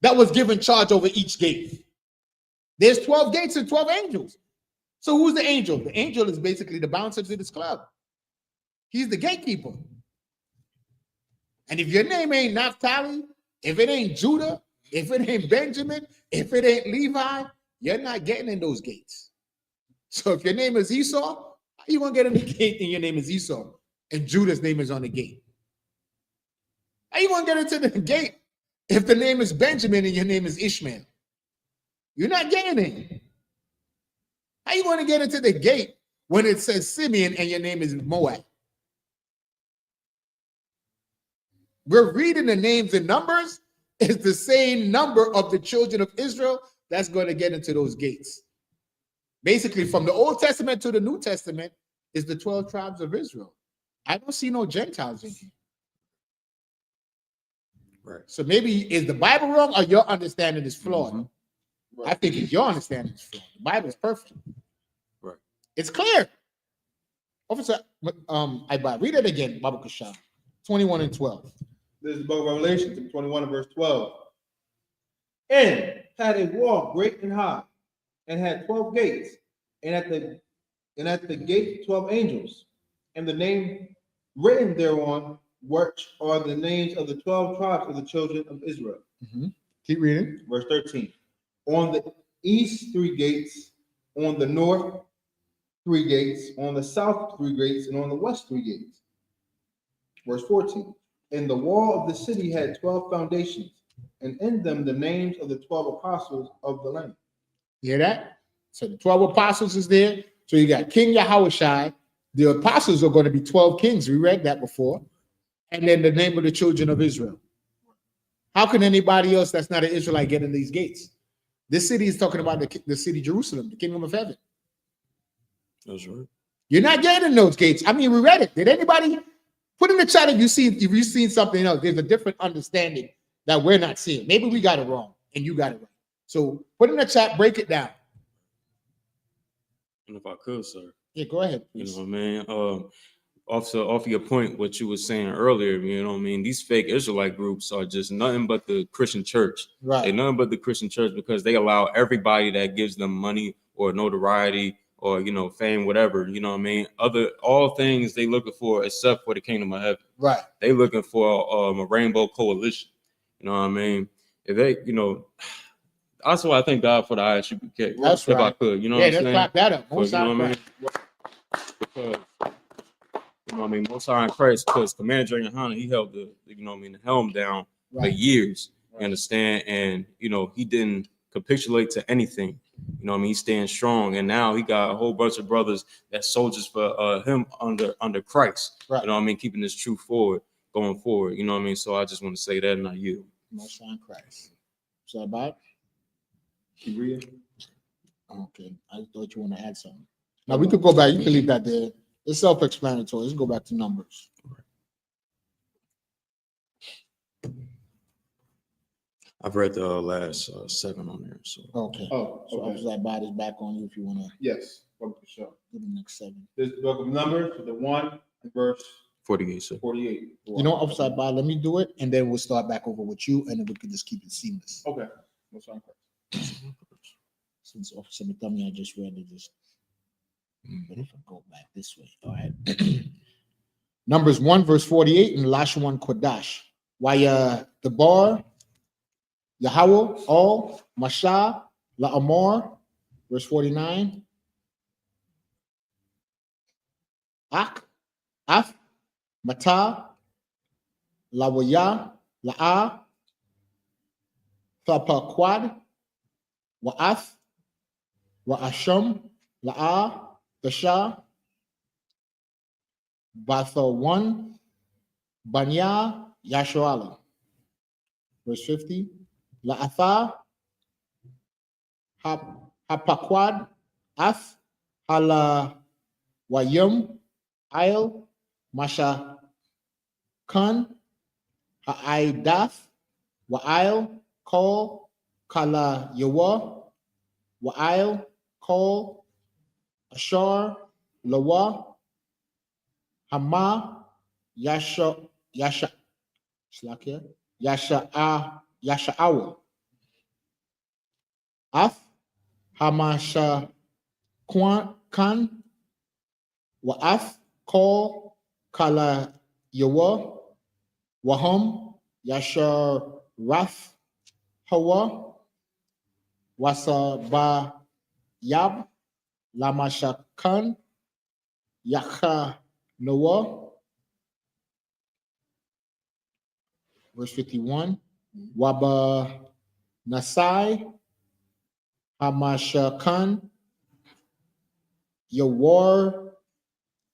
that was given charge over each gate. There's 12 gates and 12 angels. So who's the angel? The angel is basically the bouncer to this club. He's the gatekeeper. And if your name ain't Naphtali, if it ain't Judah, if it ain't Benjamin, if it ain't Levi, you're not getting in those gates. So if your name is Esau, how you gonna get in the gate and your name is Esau and Judah's name is on the gate? How you gonna get into the gate if the name is Benjamin and your name is Ishmael? You're not getting in. How you going to get into the gate when it says Simeon and your name is Moab? We're reading the names and numbers. It's the same number of the children of Israel that's going to get into those gates. Basically, from the Old Testament to the New Testament is the 12 tribes of Israel. I don't see no Gentiles in here. Right. So maybe is the Bible wrong or your understanding is flawed? Mm-hmm. I think your understanding is flawed. The Bible is perfect. Right. It's clear. Officer, read it again, Baba Kashan, 21 and 12. This is the book of Revelation, 21 and verse 12. And had a wall great and high, and had 12 gates, and at the gate 12 angels, and the name written thereon, which are the names of the 12 tribes of the children of Israel. Mm-hmm. Keep reading. Verse 13. On the east 3 gates, on the north 3 gates, on the south 3 gates, and on the west 3 gates. Verse 14. And the wall of the city had 12 foundations, and in them the names of the 12 apostles of the Lamb. You hear that? So the 12 apostles is there. So you got King Yahushai. The apostles are going to be 12 kings. We read that before. And then the name of the children of Israel. How can anybody else that's not an Israelite get in these gates? This city is talking about the city Jerusalem, the kingdom of heaven. That's right. You're not getting in those gates. I mean, we read it. Did anybody put in the chat if you've seen something else? There's a different understanding that we're not seeing. Maybe we got it wrong and you got it right. So put in the chat, break it down. And if I could, sir. Yeah, go ahead, You please. know what I mean? Off of your point, what you were saying earlier, you know what I mean? These fake Israelite groups are just nothing but the Christian church. Right. They're nothing but the Christian church because they allow everybody that gives them money or notoriety or, you know, fame, whatever, you know what I mean? All things they looking for except for the kingdom of heaven. Right. They looking for a rainbow coalition. You know what I mean? If they, you know, that's why I thank God for the I.S.U.P.K. That's if right. I could, you know Yeah, what I'm let's saying? clap that up. But, you know what I mean? Because, you know what I mean? Most High in Christ, because Commander YAHANNA, he held the, you know what I mean, the helm down for Right. years. You understand? And, you know, he didn't capitulate to anything. You know what I mean? He's staying strong. And now he got a whole bunch of brothers that's soldiers for him under Christ. Right. You know what I mean? Keeping this truth forward, going forward. You know what I mean? So I just want to say that, and I yield. Most High in Christ. Is that about? Keep reading. Okay. I thought you want to add something. Now we could go back. You can leave that there. It's self-explanatory. Let's go back to Numbers. I've read the last 7 on there. So Okay. Oh, So okay. Officer Abad is back on you if you want to Yes. Welcome to the show. do the next 7. This is the book of Numbers, the 1 and verse 48, sir. 48. You know, Officer Abad, let me do it, and then we'll start back over with you, and then we can just keep it seamless. Okay. What's on Christ? Since Officer Matami, I just read it. But if I go back this way, all right. Numbers 1, verse 48, and last one, Kodash. Why the bar, Yahweh, all, Masha, La'amor, verse 49. Ak, Af, Mata, Lawaya, La'a, Thapaquad, Wa'ath, Wa'asham, La'a, Tasha, Batha1, Banya, Yashuala. Verse 50. La'atha, Hapaquad, Ath, Hala, Wayum, Ail, Masha, Khan, Ha'aidath, Wa'ail, Kol, Kala Yawa, Wa'ail, Kol, Ashar, Lawa, Hama, Yasha'awa, Af Hamasha Kan Wa'af Kol Kala Yawa Waham Yashar Raf Hawa Wasa Ba Yab Lamasha Kan Yakha Noah. Verse 51. Waba Nasai Hamasha Kan Yawar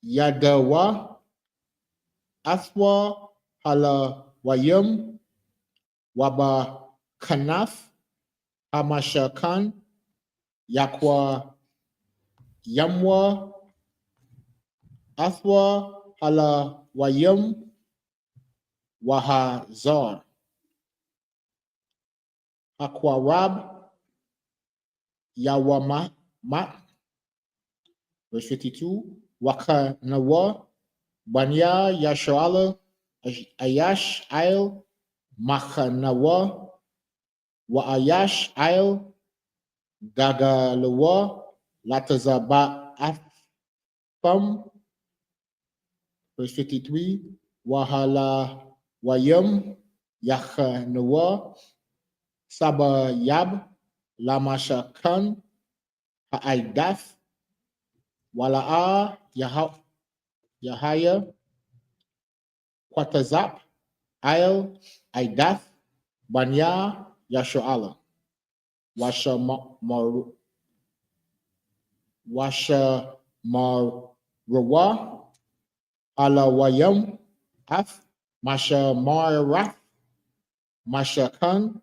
Yadawa Aswa Hala Wayam Waba Kanaf Hamasha Kan Yakwa Yamwa Aswa Hala Wayam Wahazar Aquarab Yawama Mat. Verse 52. Wakanawa Banya Yashala Ayash Ail Machanawa Wa Ayash Ail Gagalawa Latazaba Afam. Verse 53. Wahala Wayam Yachanawa Sabayab Lamasha Khan Ha'aidaf Wala'a Yahaya Quatazap Ail Aidaf Banya Yashu'ala Washa Marwa Ala Wayam Af Masha Maraf Masha Khan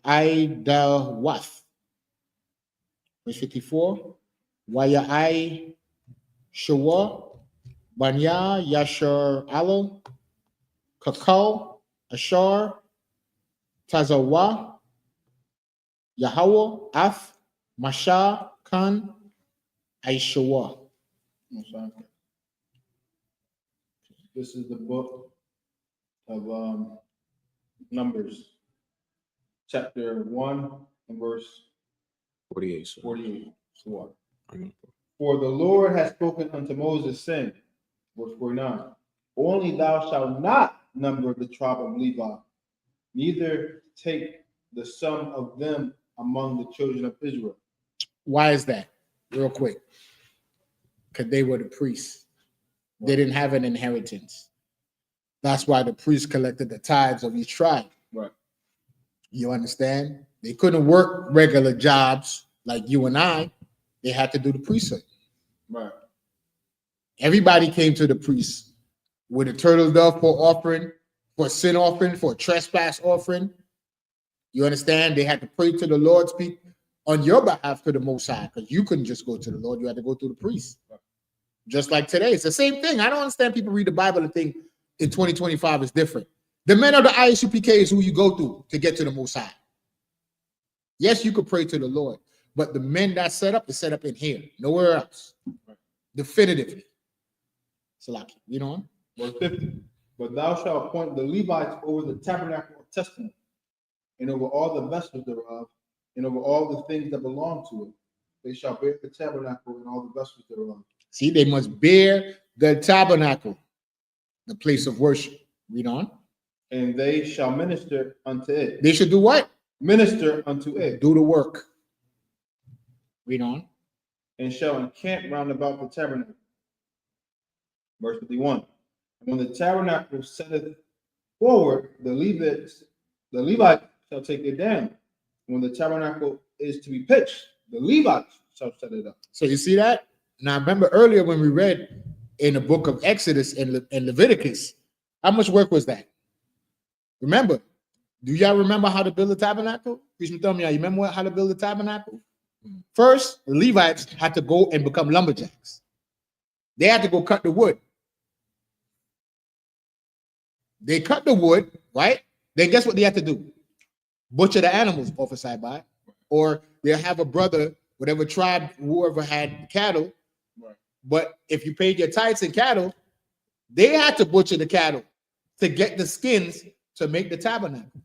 Aidawath. Verse 54. Waya I Shawa Banya Yashar Alo Kakao Ashar Tazawa Yahweh Af Masha Khan Aishawa. This is the book of Numbers, chapter 1 and verse 48. So 48. So I'm For the Lord has spoken unto Moses, saying, verse 49, only thou shalt not number the tribe of Levi, neither take the sum of them among the children of Israel. Why is that? Real quick. Because they were the priests. They didn't have an inheritance. That's why the priests collected the tithes of each tribe. Right. You understand? They couldn't work regular jobs like you and I. They had to do the priesthood. Right. Everybody came to the priest with a turtle dove for offering, for a sin offering, for a trespass offering. You understand? They had to pray to the Lord, speak on your behalf to the Most High, because you couldn't just go to the Lord. You had to go through the priest. Right. Just like today. It's the same thing. I don't understand people read the Bible and think in 2025 is different. The men of the I.S.U.P.K is who you go through to get to the Most High. Yes, you could pray to the Lord, but the men that set up is set up in here, nowhere else. Right. Definitively. Salaki, you know? Verse 50. But thou shalt appoint the Levites over the tabernacle of testimony, and over all the vessels thereof, and over all the things that belong to it. They shall bear the tabernacle and all the vessels thereof. See, they must bear the tabernacle, the place of worship. Read on. And they shall minister unto it. They should do what? Minister unto it. Do the work. Read on. And shall encamp round about the tabernacle. Verse 51. And when the tabernacle setteth forward, the Levites shall take it down. When the tabernacle is to be pitched, the Levites shall set it up. So you see that? Now remember earlier when we read in the book of Exodus and Leviticus, how much work was that? Remember, do y'all remember how to build a tabernacle? You remember how to build a tabernacle? First, the Levites had to go and become lumberjacks. They had to go cut the wood. They cut the wood, right? Then guess what they had to do? Butcher the animals off a side by, or they'll have a brother, whatever tribe, whoever had cattle. Right. But if you paid your tithes in cattle, they had to butcher the cattle to get the skins to make the tabernacle.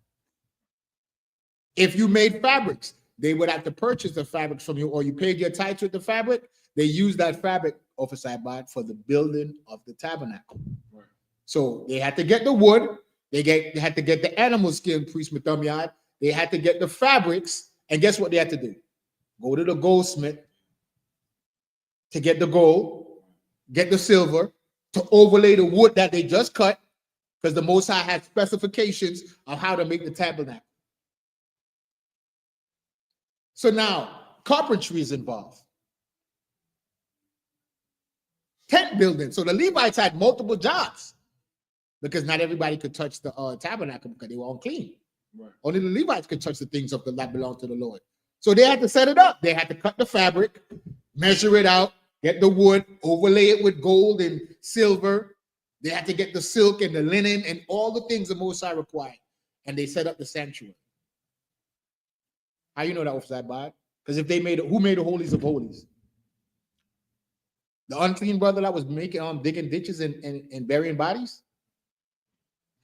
If you made fabrics, they would have to purchase the fabric from you, or you paid your tithe with the fabric. They use that fabric, Officer Abad, for the building of the tabernacle. Right. So they had to get the wood, they had to get the animal skin, priest Mathamiad, they had to get the fabrics, and guess what they had to do? Go to the goldsmith to get the gold, get the silver, to overlay the wood that they just cut, because the Most High had specifications of how to make the tabernacle. So now carpentry is involved. Tent building. So the Levites had multiple jobs because not everybody could touch the tabernacle because they were unclean. Right. Only the Levites could touch the things of that belong to the Lord. So they had to set it up. They had to cut the fabric, measure it out, get the wood, overlay it with gold and silver. They had to get the silk and the linen and all the things the Most High required. And they set up the sanctuary. How you know that, Officer Abad? Because if they made it, who made the holies of holies? The unclean brother that was making digging ditches and burying bodies?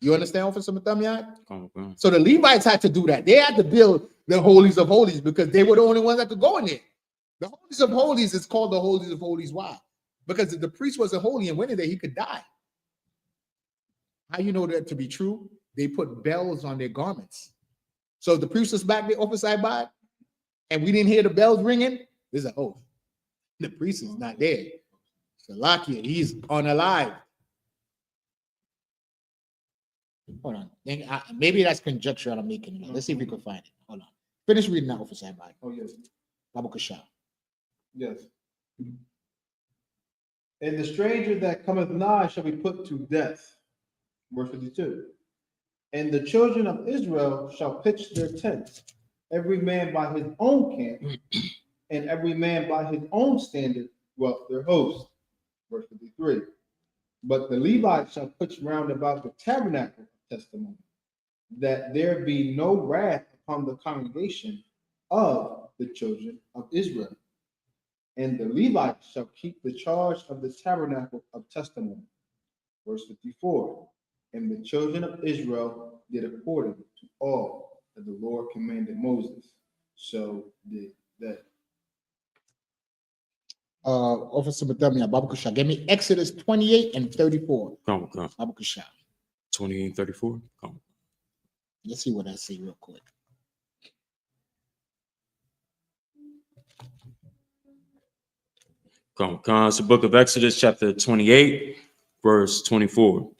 You understand, Officer Mathamiad? Okay. So the Levites had to do that. They had to build the holies of holies because they were the only ones that could go in there. The holies of holies is called the holies of holies. Why? Because if the priest wasn't holy and went in there, he could die. How you know that to be true? They put bells on their garments. So if the priest was back there, Officer Abad, and we didn't hear the bells ringing, there's an oath. The priest is not there. Salakia, he's unalive. Hold on. Maybe that's conjecture I'm making. Let's see if we can find it. Hold on. Finish reading that, Officer Abad. Oh, yes. Babu Kasha. Yes. And the stranger that cometh nigh shall be put to death. Verse 52. And the children of Israel shall pitch their tents, every man by his own camp, and every man by his own standard dwelt their host. Verse 53. But the Levites shall pitch round about the tabernacle of testimony, that there be no wrath upon the congregation of the children of Israel. And the Levites shall keep the charge of the tabernacle of testimony. Verse 54. And the children of Israel did according to all that the Lord commanded Moses. So did they. Officer Mathamiad, Babu Kasha. Give me Exodus 28 and 34. Come. Babu Kasha. 28 and 34. Come. Let's see what I say real quick. Come. It's the book of Exodus, chapter 28, verse 24.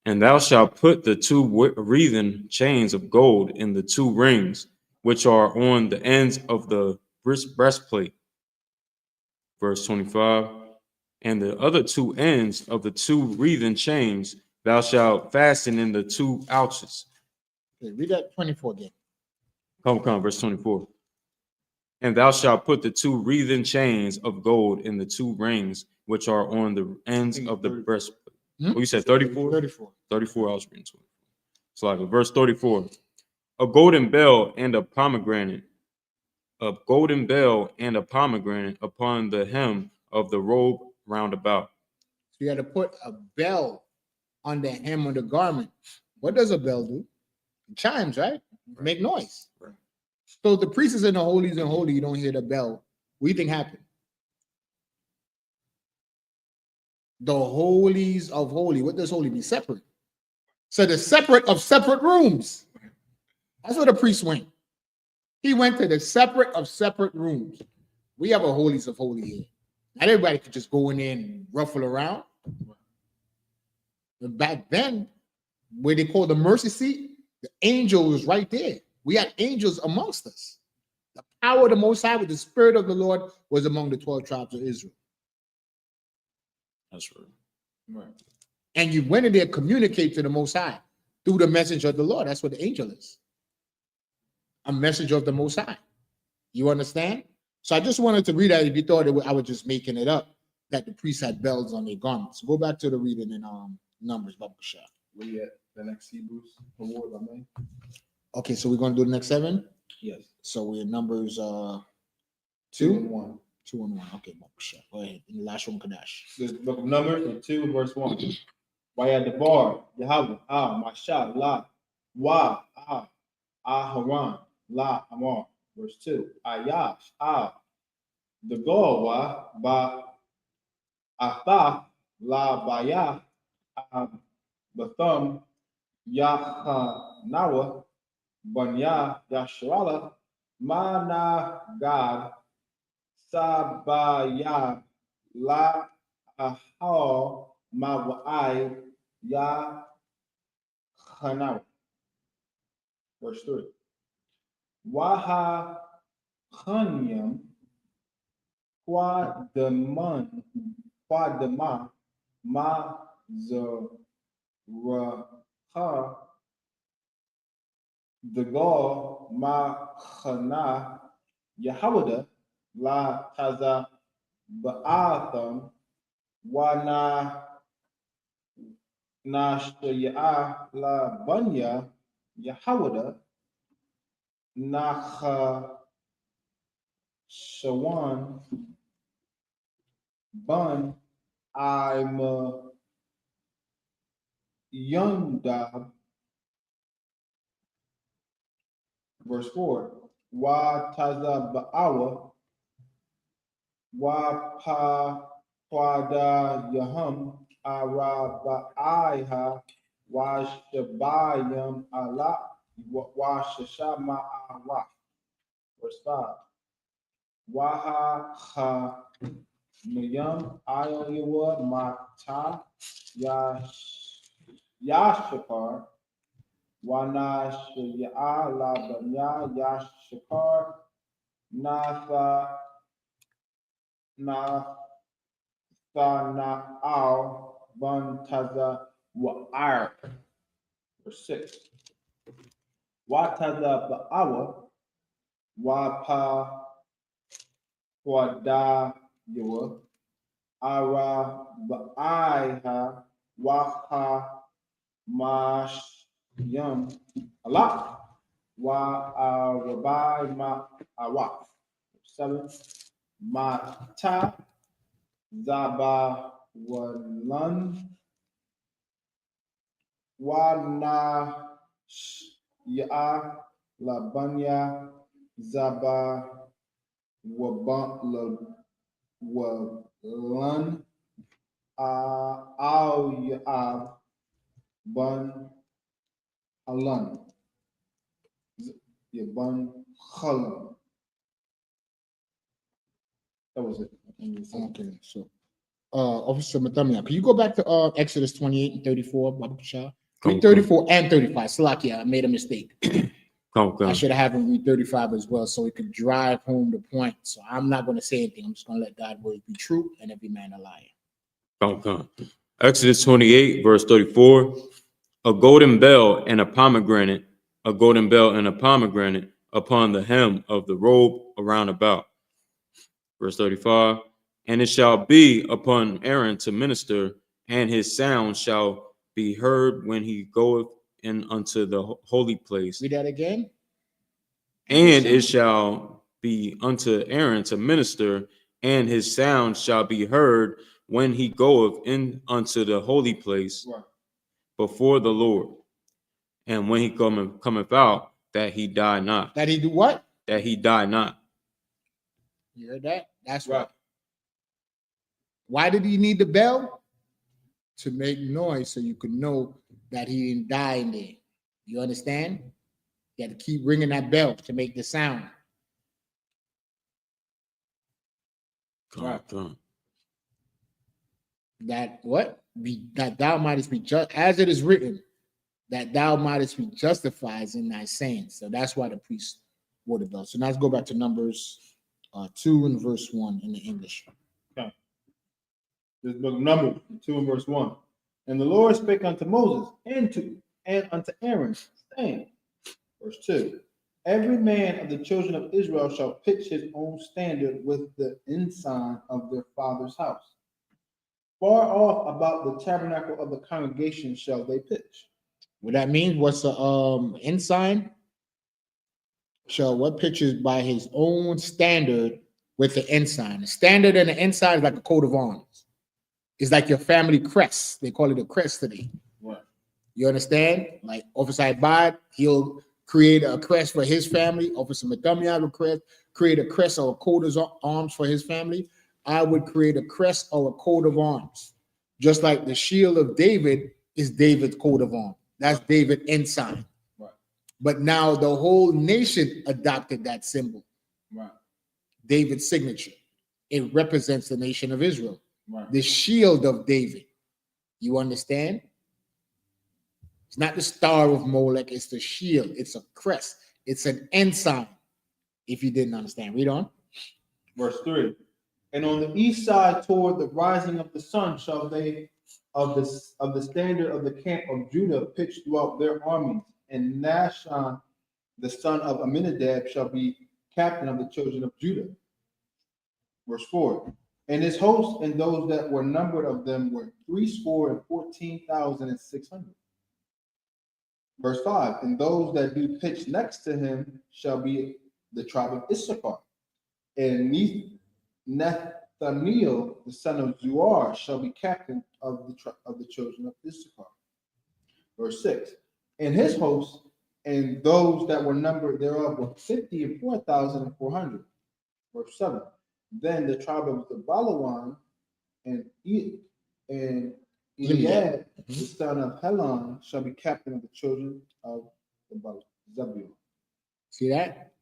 And thou shalt put the two wreathen chains of gold in the two rings, which are on the ends of the breastplate. Verse 25. And the other two ends of the two wreathen chains thou shalt fasten in the two ouches. Okay, read that 24 again. Come, verse 24. And thou shalt put the two wreathen chains of gold in the two rings, which are on the ends of the breastplate. Oh, you said 34? 34. 34, I was reading 24. So like verse 34. A golden bell and a pomegranate. A golden bell and a pomegranate upon the hem of the robe round about. So you had to put a bell on the hem of the garment. What does a bell do? It chimes, right? Make noise. Right. So if the priest is in the holies and holy, you don't hear the bell. What do you think happened? The holies of holy. What does holy mean? Separate. So the separate of separate rooms. That's where the priest went. He went to the separate of separate rooms. We have a holies of holy here. Not everybody could just go in there and ruffle around. But back then, where they call the mercy seat, the angel was right there. We had angels amongst us. The power of the Most High with the Spirit of the Lord was among the 12 tribes of Israel. That's right. Right. And you went in there, communicate to the Most High through the message of the Lord. That's what the angel is. A messenger of the Most High. You understand? So I just wanted to read that if you thought I was just making it up, that the priests had bells on their garments. Go back to the reading in Numbers, Babu Kasha. We at the next Hebrews award, I mean. Okay, so we're going to do the next 7? Yes. So we're in Numbers 2 2? and 1. 2 and 1. Okay, Babu Kasha. Go ahead. In the last one, Kadash. This book of Numbers, 2 verse 1. YAHANNA, Yahweh, Masha, La, Wa, Aharon, La, I'm on. Verse 2. Ayash, the Goa, ba, Atha, la, baya, Bathum, Yahanawa, Banya, Yasharala, Mana, God, Sabaya, la, Ahal, Mawai, Yahanawa. Verse 3. YAHANNA, Quadama, Ma, Zaraha, the Gaul, Ma, Chana, Yahawada, La, Taza, Ba'atham, Wana, Nashtaya, La, Banya, Yahawada, Nacha, Shawan, Bun, I'm Yundab. Verse 4. Wa Taza Ba'awa, Wa Pa Quada Yahum, Ara Ba'aiha, Wa Shabayam Allah, Wa Shashama Allah. Verse 5. Waha Ha Miyam Iowa Mata Yashakar Wanashya Labanya Yashakar Natha Nathanaal Bantaza Wa'ar. Verse 6. Wataza Ba'awa Wapa Wada Yawa Ara Ba'aiha Waha Mash Yum Allah Wa Rabai Ma Awaf. 7. Mata Zaba Walan Wana Ya Labanya Zaba Walan Al Ya'ab Bun Halan. Bun Halan. That was it. Okay, so Officer Mathamia, can you go back to Exodus 28 and 34, Baba Shah? Read 34 and 35. Slakia, I made a mistake. I should have him read 35 as well, so he could drive home the point. So I'm not going to say anything. I'm just going to let God's word be true and every man a liar. Exodus 28, verse 34. A golden bell and a pomegranate upon the hem of the robe around about. Verse 35. And it shall be upon Aaron to minister, and his sound shall be heard when he goeth in unto the holy place. Read that again. And it shall be unto Aaron to minister, and his sound shall be heard when he goeth in unto the holy place before the Lord. And when he cometh out, that he die not. That he do what? That he die not. You heard that? That's right. Why did he need the bell? To make noise so you could know that he didn't die in there. You understand? You had to keep ringing that bell to make the sound. Right. That what? That thou mightest be just as it is written, that thou mightest be justified in thy saying. So that's why the priest wore the bell. So now let's go back to Numbers 2 and verse 1 in the English. Okay. This book of Numbers 2 and verse 1. And the Lord spake unto Moses and unto Aaron, saying, verse 2. Every man of the children of Israel shall pitch his own standard with the ensign of their father's house. Far off about the tabernacle of the congregation shall they pitch. What that means? What's the ensign? Shall what pitches by his own standard with the ensign. The standard and the ensign is like a coat of arms. It's like your family crest. They call it a crest today. Right. You understand? Like Officer Ibad, he'll create a crest for his family, or for some Adamiah would create a crest or a coat of arms for his family. I would create a crest or a coat of arms. Just like the shield of David is David's coat of arms. That's David's ensign. Right. But now the whole nation adopted that symbol. Right. David's signature. It represents the nation of Israel. Right. The shield of David. You understand? It's not the star of Molech, it's the shield. It's a crest. It's an ensign. If you didn't understand, read on. Verse 3. And on the east side toward the rising of the sun shall they of the standard of the camp of Judah pitch throughout their armies, and Nashon, the son of Amminadab, shall be captain of the children of Judah. Verse 4. And his host and those that were numbered of them were 314,600. Verse 5. And those that do pitch next to him shall be the tribe of Issachar. And Nathaniel, the son of Zuar, shall be captain of the children of Issachar. Verse 6. And his host and those that were numbered thereof were 54,400. Verse 7. Then the tribe of the Balawan and Eliab, the son of Helon, shall be captain of the children of the Zebulun. See that?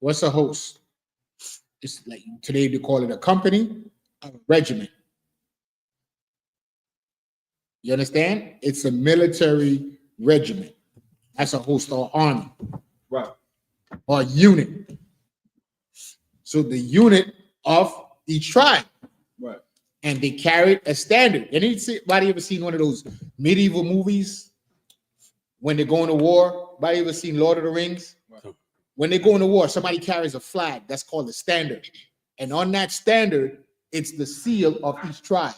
What's a host? It's like today they call it a company, a regiment. You understand? It's a military regiment. That's a host or army. Right. Or unit. So the unit of each tribe. Right. And they carried a standard. Anybody ever seen one of those medieval movies when they're going to war? Anybody ever seen Lord of the Rings? Right. When they go into war, somebody carries a flag. That's called a standard. And on that standard, it's the seal of each tribe.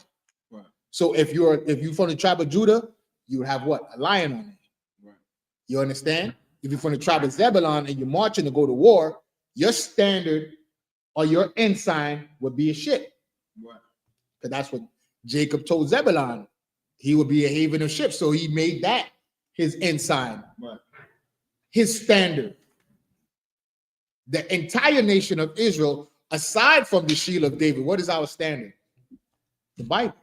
Right. So if you're from the tribe of Judah, you have what? A lion on it. Right. You understand? If you're from the tribe of Zebulun and you're marching to go to war, your standard or your ensign would be a ship. Right. Because that's what Jacob told Zebulun. He would be a haven of ships. So he made that his ensign. Right. His standard. The entire nation of Israel, aside from the shield of David, what is our standard? The Bible.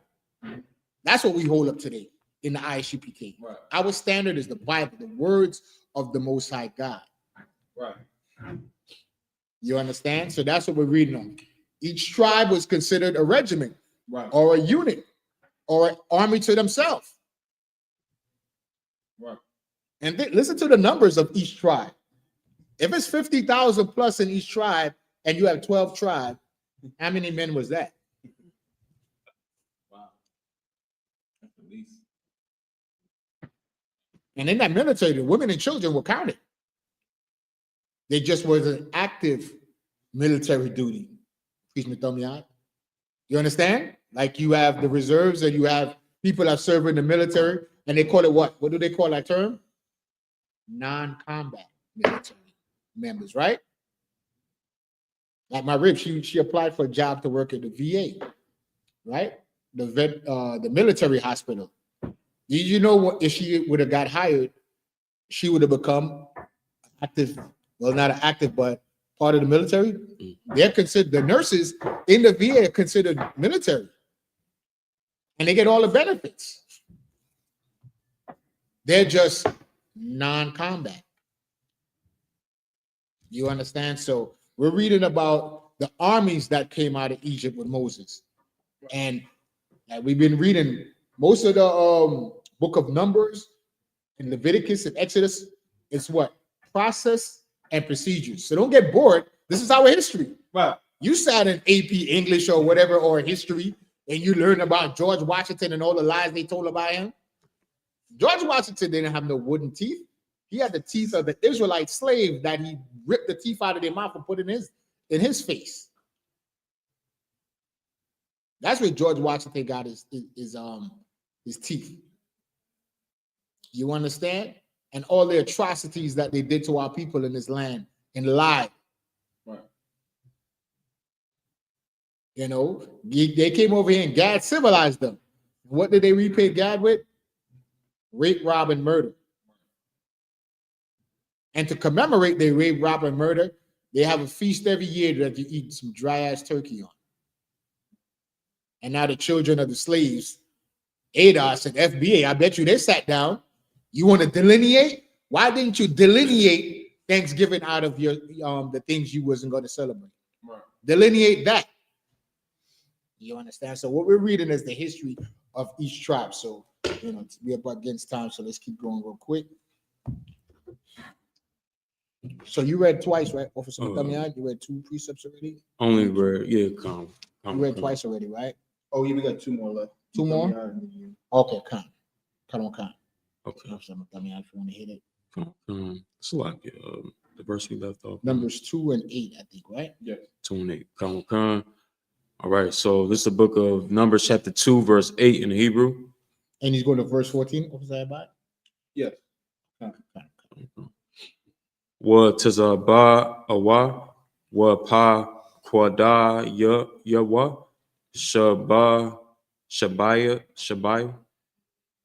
That's what we hold up today in the I.S.U.P.K. Right. Our standard is the Bible, the words of the Most High God. Right. You understand? So that's what we're reading on. Each tribe was considered a regiment, right, or a unit, or an army to themselves. Right. And listen to the numbers of each tribe. If it's 50,000 plus in each tribe, and you have 12 tribes, how many men was that? Wow. That's the least. And in that military, the women and children were counted. They just was an active military duty. You understand? Like you have the reserves and you have people that serve in the military, and they call it what? What do they call that term? Non-combat military members, right? Like my rib, she applied for a job to work at the VA, right? The military hospital. Did you know what? If she would have got hired, she would have become active. Well, not an active, but part of the military. They're considered, the nurses in the VA are considered military, and they get all the benefits. They're just non-combat. You understand? So we're reading about the armies that came out of Egypt with Moses, and we've been reading most of the book of Numbers and Leviticus and Exodus. It's what? Process and procedures. So don't get bored. This is our history. Right. You sat in AP English or whatever, or history, and you learned about George Washington and all the lies they told about him. George Washington didn't have no wooden teeth. He had the teeth of the Israelite slave that he ripped the teeth out of their mouth and put in his face. That's where George Washington got his teeth. You understand? And all the atrocities that they did to our people in this land and lied. Right. You know, they came over here and Gad civilized them. What did they repay Gad with? Rape, rob, and murder. And to commemorate their rape, rob, and murder, they have a feast every year that you eat some dry ass turkey on. And now the children of the slaves, ADOS and FBA, I bet you they sat down. You want to delineate? Why didn't you delineate Thanksgiving out of your the things you wasn't going to celebrate? Right. Delineate that. You understand? So what we're reading is the history of each tribe. So we're up against time, so let's keep going real quick. So you read twice, right, Officer Matamian? You read 2 precepts already? Only read, yeah, come. You read twice already, right? Oh, yeah, we got 2 more left. 2 more? Okay, come on. Okay. Officer Matamian, if you want to hit it. It's like the verse we left off. Numbers 2 and 8, I think, right? Yes. 2 and 8. Come. All right, so this is the book of Numbers, chapter 2, verse 8 in the Hebrew. And he's going to verse 14, Officer Abad? Yes. Wa tazaba awa wa pa kwada yawa shabaya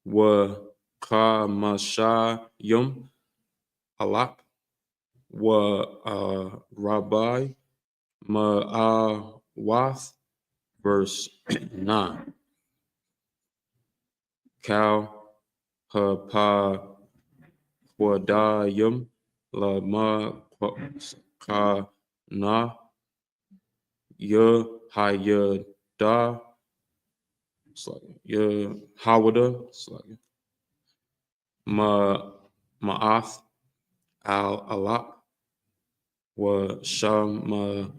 wa kamashayum alap wa rabbi ma'awath, verse 9. Cow pa kwadayum lama ka na ya hayada, it's like ya hawada, it's like ma'ath al alap wa sham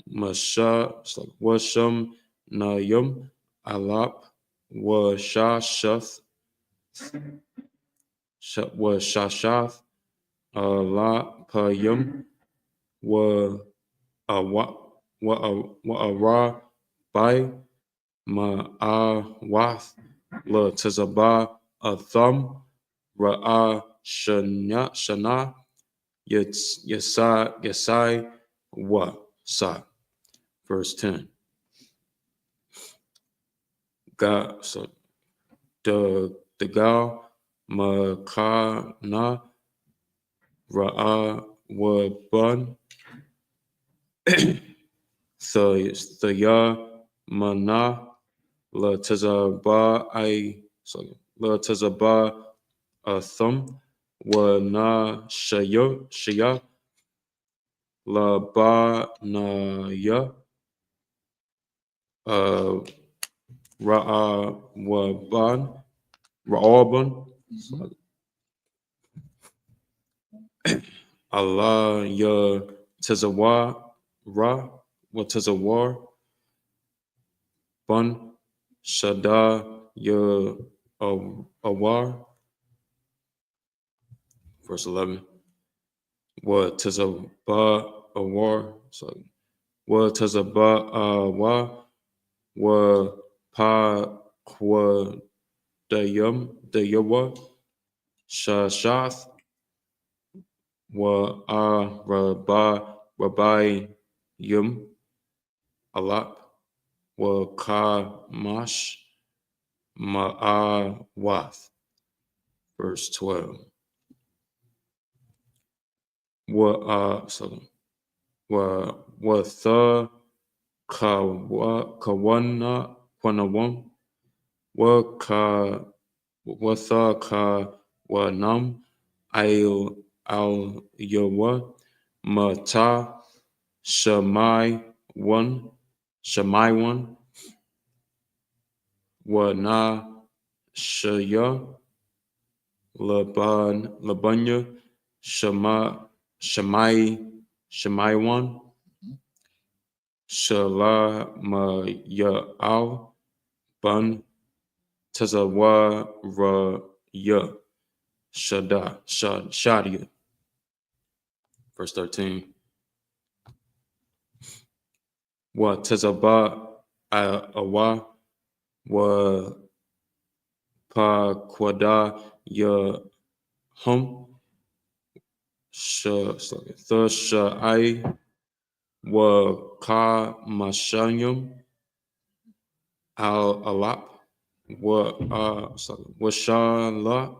masha, it's like wa sham nayum alap wa shashath wa shashath la payum wa ara by ma'awath la tazaba a thumb ra'a shana yasai wa sa, verse 10. God, so the gal makana ra'a wa bun the ya mana la tazaba la tazaba a thumb wa na shaya la ba na ya ra'a wa ban ra'aban Allah ya tazawa ra wa tazawar bun shada ya awar, verse 11. Wa tazaba awar, so wa tazaba wa pa kwa dayawa shashath wa rabbi yum alap wa kamash ma'awath, verse 12. Wa tha kawana wanawam wa tha kawanam al yawa mata shamai one wa na shaya labanya shamai one shala ma ya al ban tazawa ra ya shadia, verse 13. Wa tazaba awa wa pa kwada ya hum the shai wa ka mashanyum al alap wa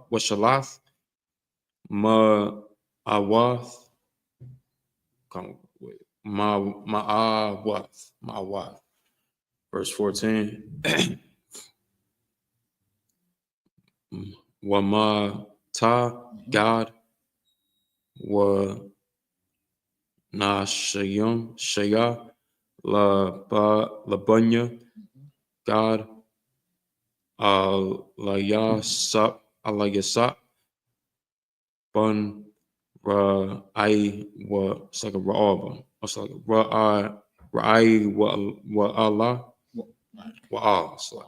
shalath ma Awath. Come with Ma'awath. Verse 14. Wamata, God. Wa Nashayum, Shaya. Labunya, God. Alayasap. Bun Ra'ai wa, it's like a Ra'aba. It's like Ra'ai wa Allah wa Allah. It's like,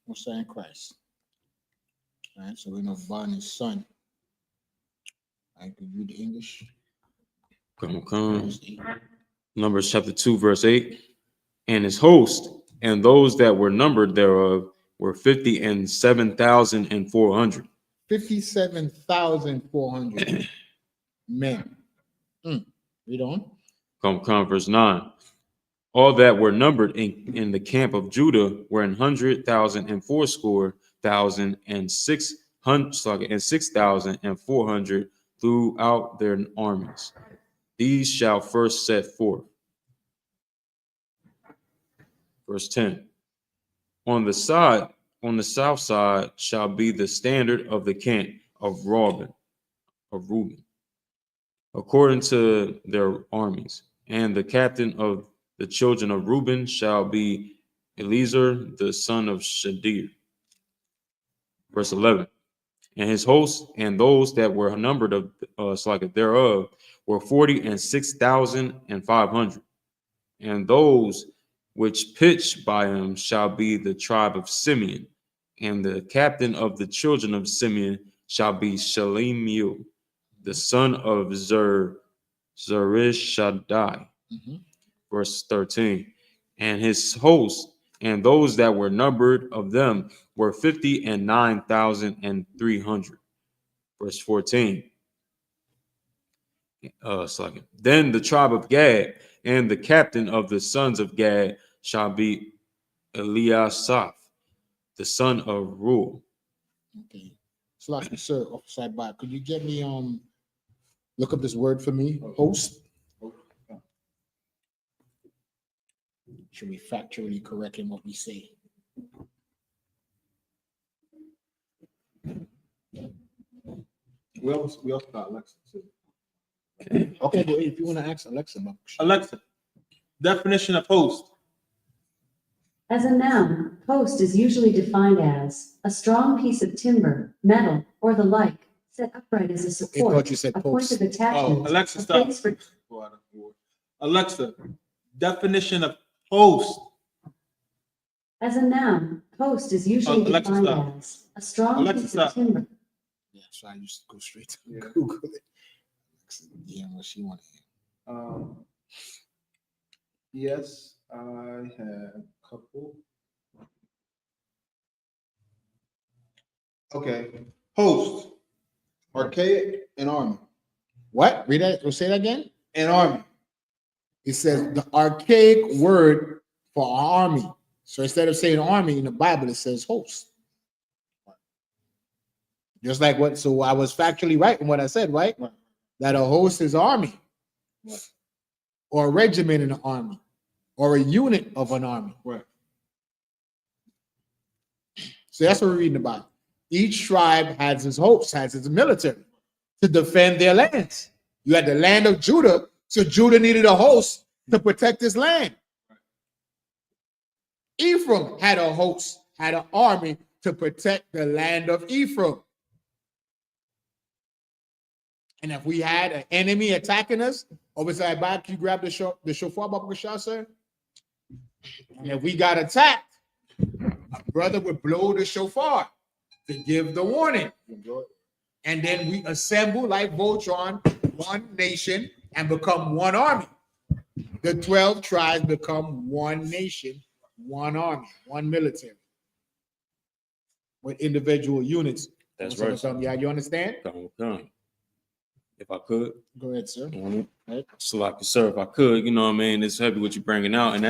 We're saying Christ. All right, so we know born is son. I could read the English. come. Verse 8. Numbers chapter 2, verse 8. And his host and those that were numbered thereof were 57,400. 57,400 men. Read on. Come, verse 9. All that were numbered in the camp of Judah were 100,000 and fourscore thousand and 6,400 throughout their armies. These shall first set forth. Verse 10. On the south side shall be the standard of the camp of Reuben, according to their armies. And the captain of the children of Reuben shall be Eliezer, the son of Shadir. Verse 11. And his hosts and those that were numbered of thereof were 46,500. And those which pitched by him shall be the tribe of Simeon. And the captain of the children of Simeon shall be Shalemiel, the son of Zerishadai. Verse 13. And his hosts and those that were numbered of them were 59,300. Verse 14. Then the tribe of Gad and the captain of the sons of Gad shall be Eliasaph, the son of Reuel. Okay. Slash, sir, offside back. Could you get me look up this word for me? Host. Should we factually correct in what we say? We also got Alexa too. Okay, but if you want to ask Alexa, Alexa, definition of host. As a noun, host is usually defined as a strong piece of timber, metal, or the like, set upright as a I support, thought you said a point post. of attachment, Alexa, a stop. place for Alexa, definition of host. As a noun, host is usually Alexa, defined stop. as a strong Alexa, piece stop. of timber. Yeah, so I used to go straight to Yeah. Google it. Yeah, what she wanted. Yes, I have a couple. Okay, host, archaic, and army. What? Read that. Say that again. An army. It says the archaic word for army. So instead of saying army in the Bible, it says host. Just like what? So I was factually right in what I said, right? That a host is army, or a regiment in an army, or a unit of an army. Right. So that's what we're reading about. Each tribe has its host, has its military to defend their lands. You had the land of Judah, so Judah needed a host to protect his land. Ephraim had a host, had an army to protect the land of Ephraim. And if we had an enemy attacking us, over side back, you grab the shofar, Baba Bashar, sir. And if we got attacked, a brother would blow the shofar to give the warning. And then we assemble like Voltron, one nation, and become one army. The 12 tribes become one nation, one army, one military, with individual units. That's right. Yeah, you understand? Come. If I could. Go ahead, sir. Right. So sir, if I could, you know what I mean? It's heavy what you're bringing out. And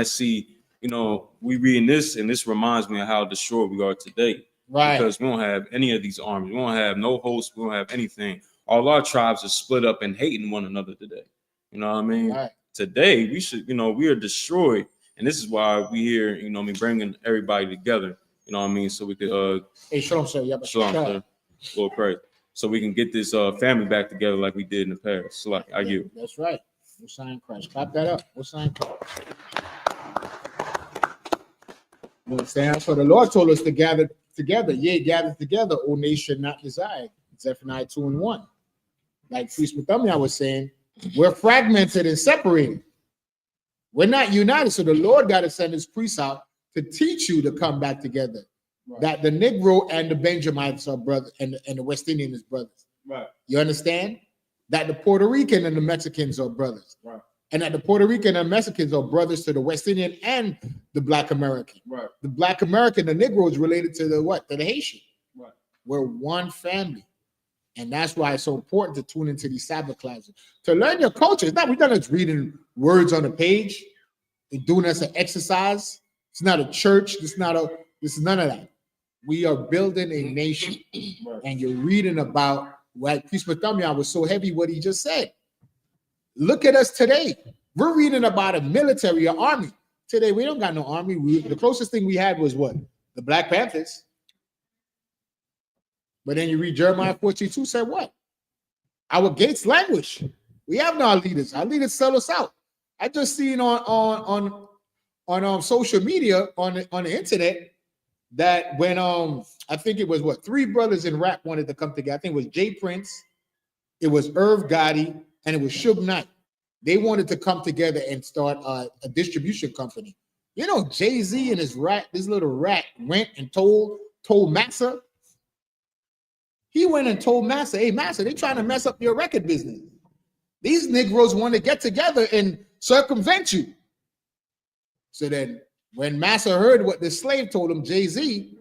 we reading this, and this reminds me of how destroyed we are today. Right. Because we don't have any of these armies. We don't have no hosts. We don't have anything. all our tribes are split up and hating one another today. You know what I mean? Right. Today we should, we are destroyed, and this is why we here, bringing everybody together. You know what I mean? So we could Hey, shalom, sir. Yeah, shalom, sir. Lord praise. So we can get this family back together like we did in the past. So like I you. That's right. We'll sign Christ. Clap that up. We'll sign Christ. You understand? So the Lord told us to gather together. Yea, gather together, O nation not desired. Zephaniah 2:1. Like Priest Muthamiya was saying, we're fragmented and separated. We're not united. So the Lord got to send his priests out to teach you to come back together. Right. That the Negro and the Benjamites are brothers, and the West Indian is brothers. Right. You understand? That the Puerto Rican and the Mexicans are brothers. Right. And that the Puerto Rican and Mexicans are brothers to the West Indian and the Black American. Right. The Black American, the Negro, is related to the what? To the Haitian. Right. We're one family. And that's why it's so important to tune into these Sabbath classes. To learn your culture. It's not, we're not just reading words on a page and doing this as an exercise. It's not a church. This is none of that. We are building a nation. Right. And you're reading about what Priest Muthamiya was so heavy what he just said. Look at us today. We're reading about a military, an army. Today, we don't got no army. The closest thing we had was what? The Black Panthers. But then you read Jeremiah 42, said what? Our gates languish. We have no leaders. Our leaders sell us out. I just seen on social media, on the internet, that when I think it was what, 3 brothers in rap wanted to come together. I think it was Jay Prince, it was Irv Gotti, and it was Suge Knight. They wanted to come together and start a distribution company. You know, Jay-Z and his little rat went and told Massa. He went and told Massa, hey, Massa, they're trying to mess up your record business. These Negroes want to get together and circumvent you. So then when Massa heard what the slave told him, Jay-Z,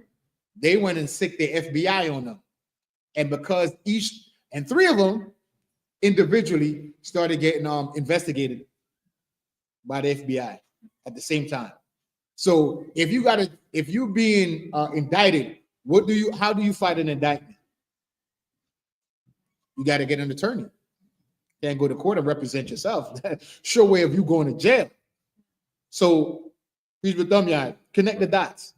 they went and sicked the FBI on them. And because 3 of them individually started getting investigated by the FBI at the same time. So if you're being indicted, how do you fight an indictment? You got to get an attorney. Can't go to court and represent yourself. Sure way of you going to jail. So please with them, yeah, connect the dots.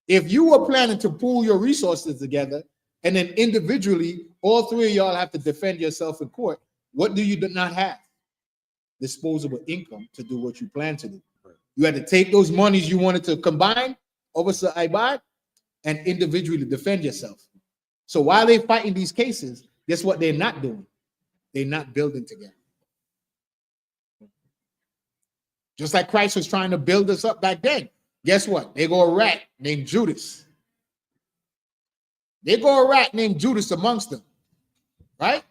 If you were planning to pool your resources together and then individually, all 3 of y'all have to defend yourself in court, what do you not have? Disposable income to do what you plan to do. You had to take those monies you wanted to combine over to Ibad and individually defend yourself. So while they're fighting these cases, guess what they're not doing? They're not building together. Just like Christ was trying to build us up back then. Guess what? They go a rat named Judas. They go a rat named Judas amongst them. Right?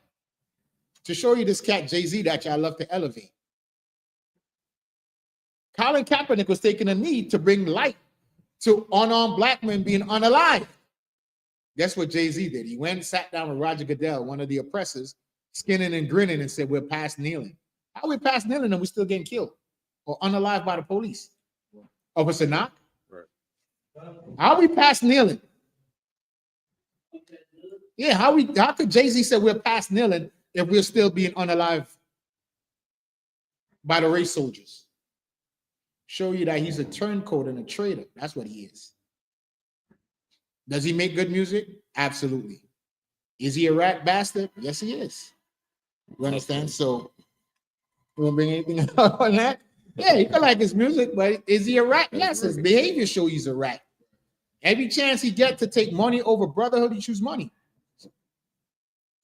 To show you this cat Jay-Z that I love to elevate. Colin Kaepernick was taking a knee to bring light to unarmed Black men being unalive. Guess what Jay-Z did? He went and sat down with Roger Goodell, one of the oppressors, skinning and grinning, and said, we're past kneeling. How are we past kneeling and we're still getting killed or unalive by the police? Officer Knock? Right. How are we past kneeling? Yeah, how could Jay-Z say we're past kneeling if we're still being unalive by the race soldiers? Show you that he's a turncoat and a traitor. That's what he is. Does he make good music? Absolutely. Is he a rat bastard? Yes, he is. You understand? So, you want to bring anything up on that? Yeah, he can like his music, but is he a rat? Yes, his behavior shows he's a rat. Every chance he gets to take money over brotherhood, he chooses money.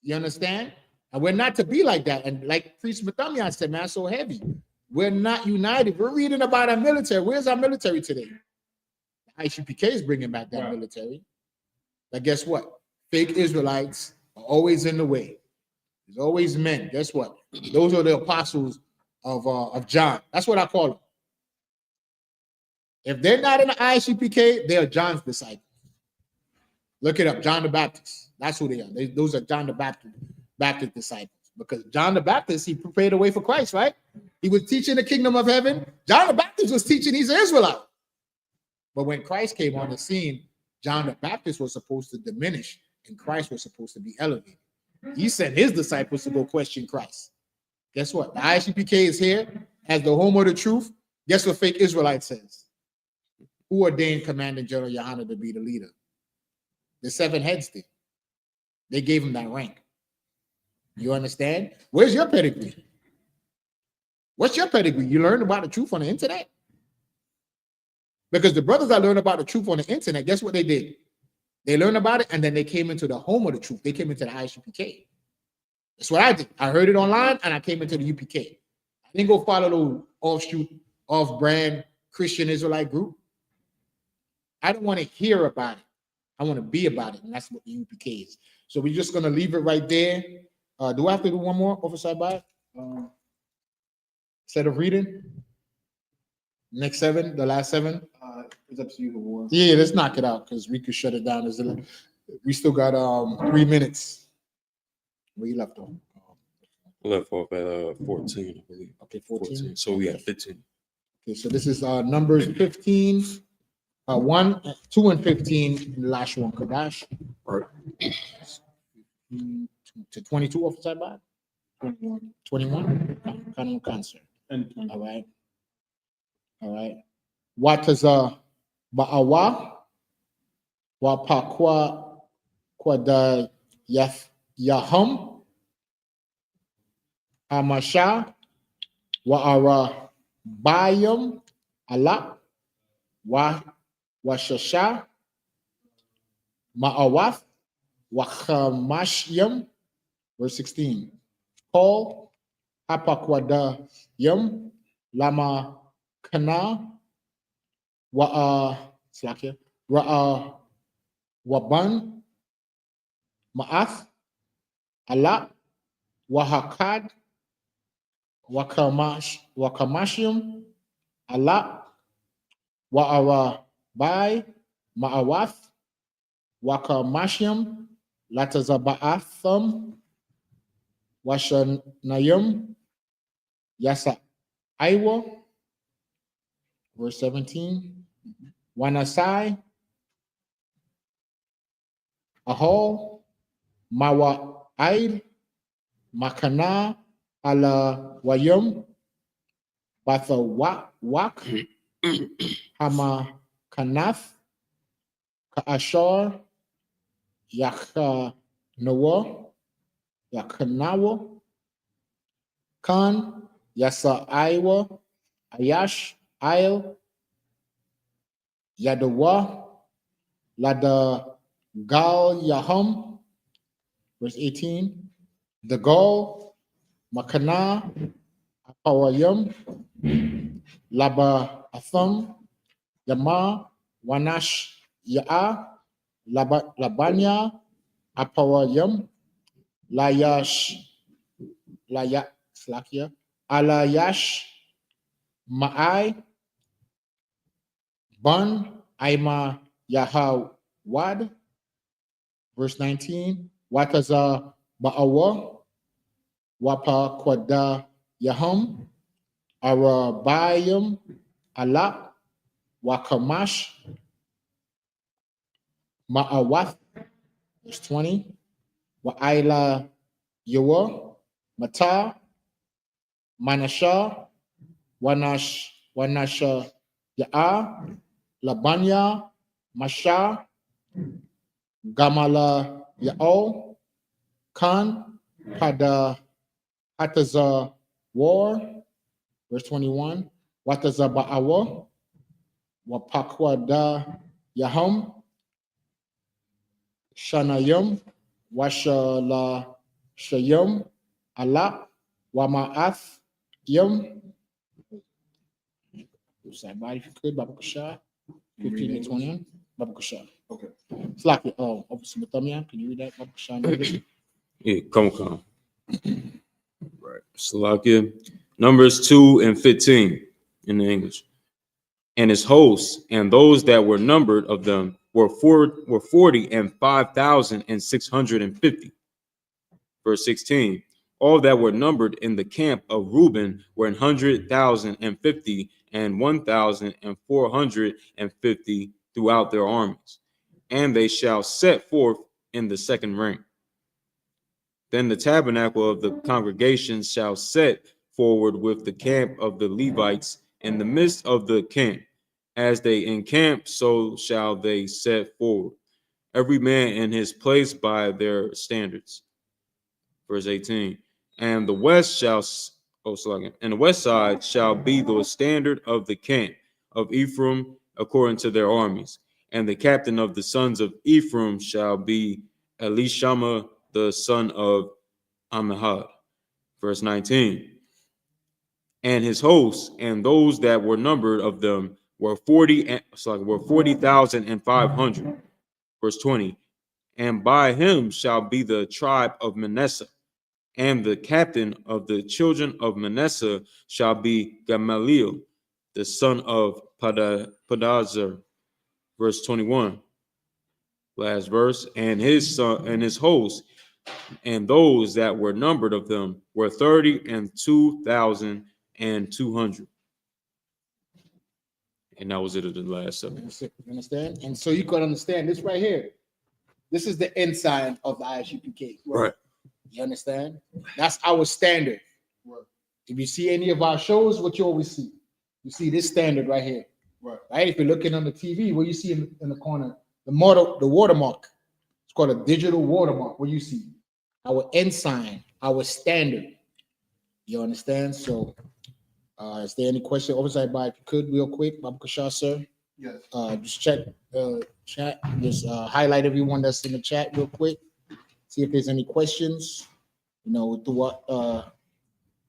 You understand? And we're not to be like that. And like Priest Muthamiya said, man, so heavy. We're not united. We're reading about our military. Where's our military today? I.S.U.P.K is bringing back that military. But guess what? Fake Israelites are always in the way. There's always men. Guess what? Those are the apostles of John. That's what I call them. If they're not in the I.S.U.P.K, they are John's disciples. Look it up, John the Baptist. That's who they are. Those are John the Baptist disciples. Because John the Baptist, he prepared the way for Christ, right? He was teaching the kingdom of heaven. John the Baptist was teaching he's an Israelite. But when Christ came on the scene, John the Baptist was supposed to diminish and Christ was supposed to be elevated. He sent his disciples to go question Christ. Guess what? The ISUPK is here as the home of the truth. Guess what fake Israelite says? Who ordained Commandant General YAHANNA to be the leader? The 7 heads did. They gave him that rank. You understand? Where's your pedigree? What's your pedigree? You learned about the truth on the internet? Because the brothers that learned about the truth on the internet, guess what they did? They learned about it, and then they came into the home of the truth. They came into the I.S.U.P.K. That's what I did. I heard it online, and I came into the UPK. I didn't go follow the offshoot, off-brand Christian Israelite group. I don't want to hear about it. I want to be about it, and that's what the UPK is. So we're just going to leave it right there. Do I have to do one more, Officer Abad? Instead of reading? Next 7, the last 7? It's up to you, War. Yeah, let's knock it out because we could shut it down. We still got 3 minutes. Where you left off? Left off at 14, I believe. Okay, 14. So we got 15. Okay, so this is Numbers 15, 1, 2, and 15 in the last one. Kadash. Right. To 22 off the side by? 21? Kind of concert. And All right. All right. What is Ba'awa? Wa Pakwa Kwada Yahum? Amasha? Wa Ara Bayam? Allah? Wa Shasha? Ma'awath? Wa Chamashyam? Verse 16. Paul Hapakwada Yam Lama Kana Wa'a Slakia Ra'a Waban Ma'ath Allah Wahakad Wakamashim Allah Wa'ara Bai Ma'awath Wakamashim Latazaba'atham Washanayim Yasa Iwa, verse 17. Wanasai Ahol Mawa Aid Makana Ala Wayum Batha Wak Hama Kanath Kaashar Yakanawa Yakanawa Khan Yasa Iwa Ayash Ail Yadawa Lada Gal Yahum, verse 18. The Gal Makana Apawayum Laba Atham Yama Wanash Ya'a Labanya Apawayum Layash Laya Slakia Alayash Ma'ai Ban Aima Yahawad, verse 19. Wataza Ba'awa Wapa Kwada Yahum Arabayim Allah Wakamash Ma'awath, verse 20. Wa'ila Yawa Mata Manasha Wanasha Ya'a Labanya Masha Gamala Ya'o Khan Pada Hataza War, verse 21. Wataza Ba'awa Wapakwa Da Yahum Shanayum Washala Shayum Allah Wama'ath Yum. Somebody, if you could, Baba Kasha, 15 to 20. Baba Kasha. Okay. It's like, Officer Mathamian, can you read that? Baba Kasha. Yeah, come. Right. Salakia. Numbers 2 and 15 in the English. And his hosts and those that were numbered of them were 40 and 5,650. Verse 16. All that were numbered in the camp of Reuben were 100,050 and 1,450 throughout their armies, and they shall set forth in the second rank. Then the tabernacle of the congregation shall set forward with the camp of the Levites in the midst of the camp. As they encamp, so shall they set forward, every man in his place by their standards. Verse 18. And the west and the west side shall be the standard of the camp of Ephraim according to their armies. And the captain of the sons of Ephraim shall be Elishama the son of Ammihud. Verse 19. And his hosts and those that were numbered of them were 40,500. Verse 20. And by him shall be the tribe of Manasseh, and the captain of the children of Manasseh shall be Gamaliel, the son of Pedazur. Verse 21. Last verse. And his son and his hosts and those that were numbered of them were 32,200. And that was it of the last seven. You understand? And so you can understand this right here. This is the ensign of the I.S.U.P.K. Right. You understand? That's our standard. Right. If you see any of our shows, what you always see, you see this standard right here. Right. Right? If you're looking on the TV, what you see in the corner, the watermark. It's called a digital watermark. What you see? Our ensign, our standard. You understand? So, is there any question? Oversight by, if you could, real quick, Baba Kashar, sir. Yes. Just check chat. Just highlight everyone that's in the chat real quick. See if there's any questions. You know, to what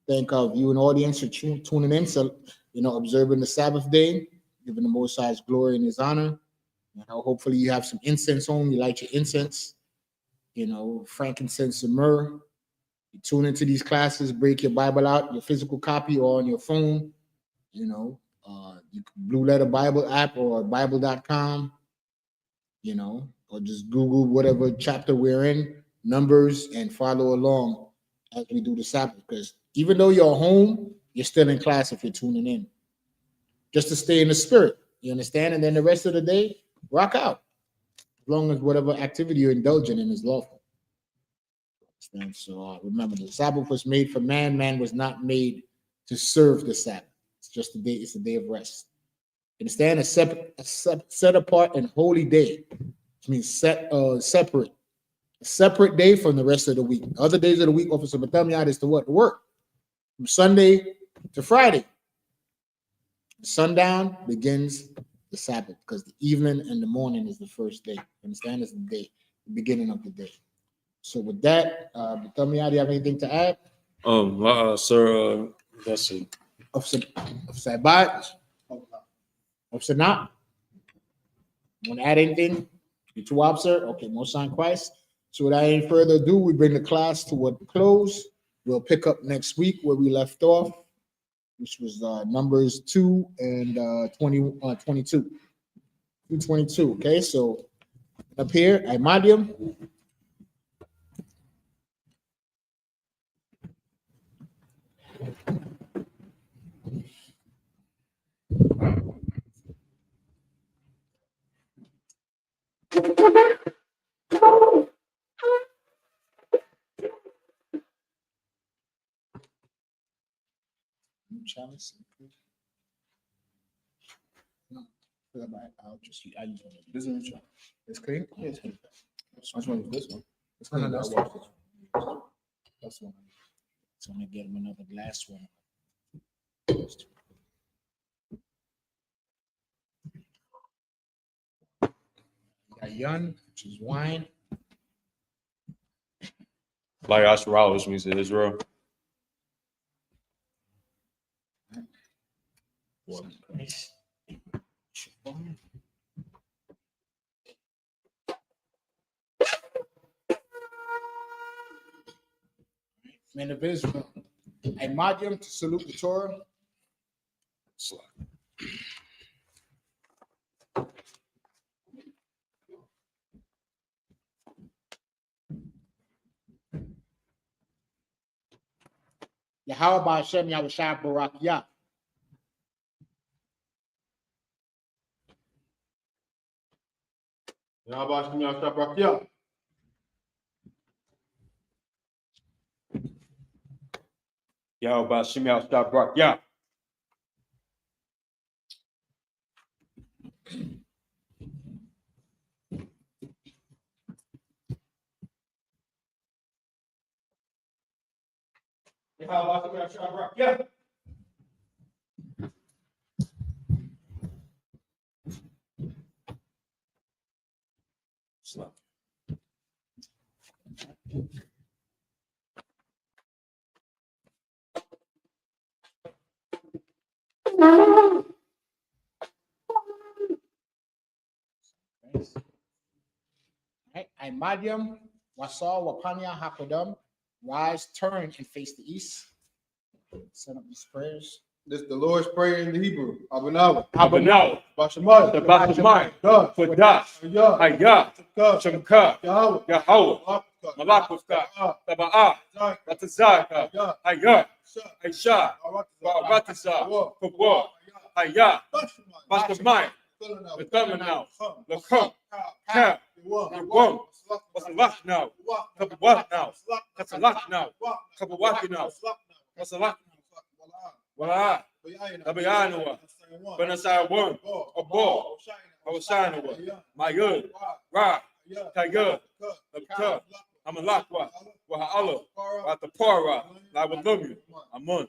thank our viewing audience for tuning in. So, you know, observing the Sabbath day, giving the Most High's glory and His honor. You know, hopefully you have some incense home. You light your incense. You know, frankincense and myrrh. You tune into these classes. Break your Bible out, your physical copy, or on your phone. You know, you can Blue Letter Bible app or Bible.com. You know, or just Google whatever chapter we're in, numbers, and follow along as we do the Sabbath. Because even though you're home, you're still in class if you're tuning in. Just to stay in the spirit, you understand? And then the rest of the day, rock out. As long as whatever activity you're indulging in is lawful. Understand? So remember, the Sabbath was made for man. Man was not made to serve the Sabbath. It's just a day. It's a day of rest. Understand? A set apart and holy day. Which means separate. A separate day from the rest of the week. Other days of the week, Officer Batamiad, is to what? To work. From Sunday to Friday. Sundown begins the Sabbath, because the evening and the morning is the first day. Understand? It's the day, the beginning of the day. So with that, Batamiad, do you have anything to add? Sir, that's it. Of Sabbath? Of Sanat? You want to add anything? You too up, sir? Okay, most on Christ. So without any further ado, we bring the class to a close. We'll pick up next week where we left off, which was numbers 2 and 22. 222. Okay, so up here, Imadium. Chalice. No, I'll just use This is it's clean. Yes. Yeah, I just want to use this one. it's clean. No, That's no, one. That's one. So I'm gonna get him another glass one. Got yun, which is wine. Like Asherah, which means Israel. Men of Israel, a Madium to salute the Torah. Yahweh Ba'Shem Yahushua Barak Yah. Yahweh Shem Yahweh Shabbat. Yahweh Shem Yahweh Yah. Yahweh Shem Yahweh Yah. Right? I Madiam, Wasal, Wapanya, Hakodam. Rise, turn, and face the east. Send up these prayers. This is the Lord's Prayer in the Hebrew. Abanawa. Abanaw. Bashamai. The Bashamai. God. Fadas. Ayah. Hayah. God. Shamka. Yahweh. Yahweh. Malakufka. Taba'ah. Ratazaka. Hayah. Aisha. Rataza. Kabwa. Hayah. Bashamai. The Terminal. The Come. Cap. The Wom. What's a lot now? Couple what now? That's a lot now. Couple what now? What's a lot? Wala. Tabayanawa. Benasai one. A ball. Hosanawa. My good. Ra. Tiger. The cup. I'm a lakwa. Wahala. Watapara. Lawalumi. Amun.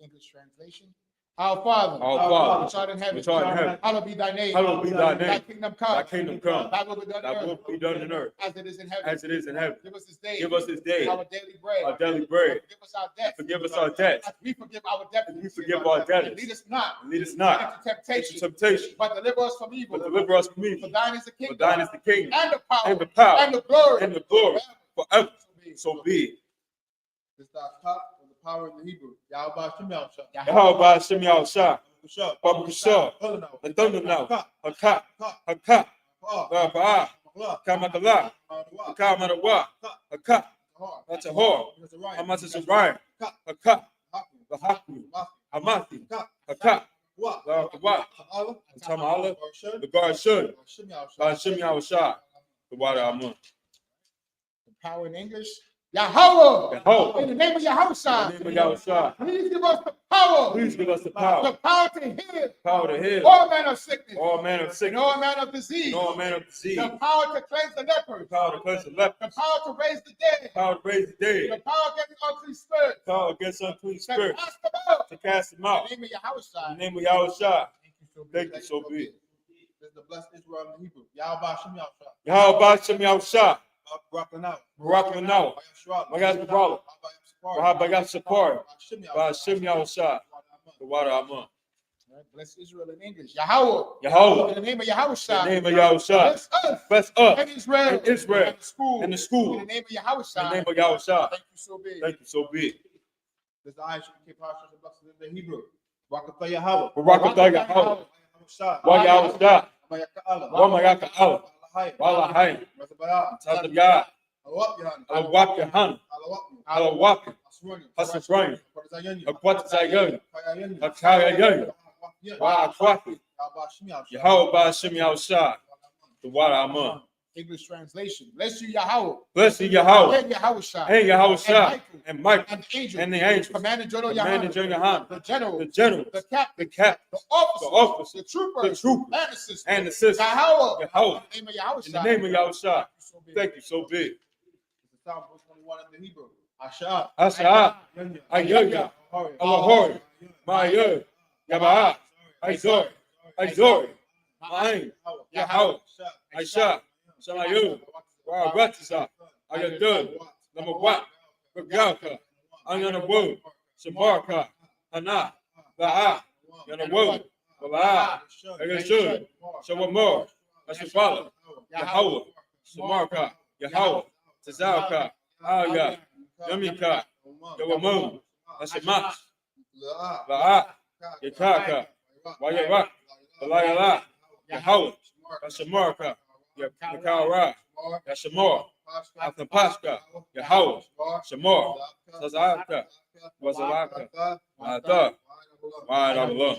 English translation. Our Father, Our Father, which art in heaven, which art in heaven, hallowed be thy name. hallowed be thy Thy name. kingdom come. Thy kingdom come. Thy will be done Thy on will earth be done in earth as it is in heaven. as it is in heaven. Give us this day. Give us this day our daily bread. our daily bread. Forgive us our debts. Forgive us our debts. As we forgive our debtors. We forgive our debtors. And lead us not And lead us not into temptation, into temptation, but deliver us from evil. but deliver us from For evil. thine is the For kingdom, thine is the kingdom, and the power, and the power, and the glory, and the glory forever. So be it. This is the top of the power in the Hebrew. Yahweh Shem Yahweh. Yahweh Shem Yahweh. Babu Kushah. Hello. The thunder now. Haka. Haka. Baba. Kamakala. Kamarawa. Haka. That's a whore. Hamas is a riot. Haka. Bahaku. Hamati. Haka. Lawa. Tamala. The guard should. By Shem Yahweh. The water Amun. The power in English. Yahweh. Yahweh. In the name of Yahweh. In the name of Yahweh. Please give us the power. Please give us the The power. power to heal Power to heal all manner of sickness. all manner of And sickness. all manner of disease. And all manner of disease. The power to cleanse the lepers. Power to cleanse the The lepers. power to raise the dead. Power to raise the The dead. power against unclean spirits. Power against unclean To spirits. cast them out. To cast them out. In the name of Yahweh. In the name of Yahweh. Thank Thank you, so be it. This is the blessed Israel in the Hebrew. Yahweh Shem Yahweh. Yahweh Shem Yahweh. Rocking out. Rocking out. Magash Brother. Bahabagat Sapar. By Shem Yahweh. The water Amun. Bless Israel in English. Yahweh. Yahweh. In the name of Yahweh. In the name of Yahweh. Bless us. Bless us. And Israel. And Israel. And the school. And the school. In the name of Yahweh. In the name of Yahweh. Thank you so big. Thank you, so be it. This is the I.S.U.P.K pastor of the Hebrew. Rakatha Yahweh. Barakatah Yahweh. Wa Yahweh. Wa Mayaka Allah. Wala Hay. Tazabiyah. Alawak Yahanna. Alawak. Hasasrain. Akwat Zayan. Akayayan. Wa Akwati. Yahweh Shem Yahweh. The water Amun. English translation. Bless you, Yahweh. Bless you, Yahweh. And Yahweh. And Yahweh. And Michael. And the angels. And the angels. Commander General Commander Yahanna. General Yahanna. The general. The generals. The captain. The captain. The officers. The officers. The troopers. The troopers. And the sisters. And the sisters. Yahweh. Yahweh. In the name of Yahweh. In the name of Yahweh. big. Thank you, so big. This is Psalm 21 in the Hebrew. Asha. Asha. Yanya. Ayaya. Alahori. Maya. Yabaa. Aizor. Aizor. Ma'ain. Yahweh. Aisha. Shamayu. Waratisa. Ayadud. Namawat. Bagalka. Ananawu. Shabarka. Hana. Ba'a. Yanawu. Ba'a. Agashud. Shawamor. Ashafala. Yahweh. Shamarka. Yahweh. Tazalka. Aya. Yamika. Yawamu. Ashamat. Ba'a. Yakaka. Wayarak. Balayala. Yahweh. Ashamarka. Yakara. Yashamor. Athapaska. Yahweh. Shamor. Tazalka. Wazalaka. Wada. Wada.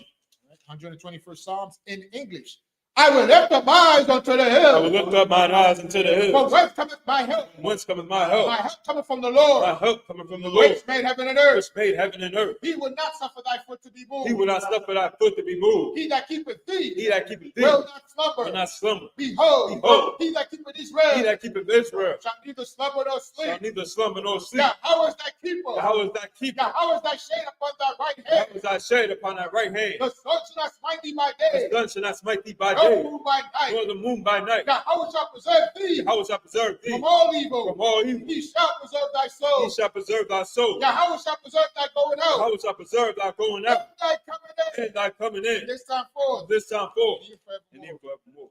121st Psalms in English. I will lift up my eyes unto the I will hill. lift up mine eyes unto the From hills. whence cometh my help? From whence cometh my My help? help cometh from the Lord, My help cometh from the Lord, which made heaven and earth. which made heaven and earth. He will not suffer thy foot to be moved. He will not suffer thy foot to be moved. He that keepeth thee He that keepeth thee will not slumber. will not slumber. Behold, Behold, he that keepeth Israel he that keepeth Israel shall neither slumber nor shall sleep. neither slumber nor sleep. Yahweh is thy keeper. How is thy keeper? Yahweh is thy shade upon thy right How hand. is thy shade upon thy right hand? The sun shall not smite thee by The day, sun shall not smite thee by nor day, moon by night. nor the moon by night. Yahweh shall preserve thee How shall preserve thee from all evil. from all evil? He shall preserve thy He soul. shall preserve thy soul. Yahweh shall preserve thy going out How shall preserve thy going and out thy coming in. and thy coming in. This time forth. This time forth and and even forevermore. forevermore.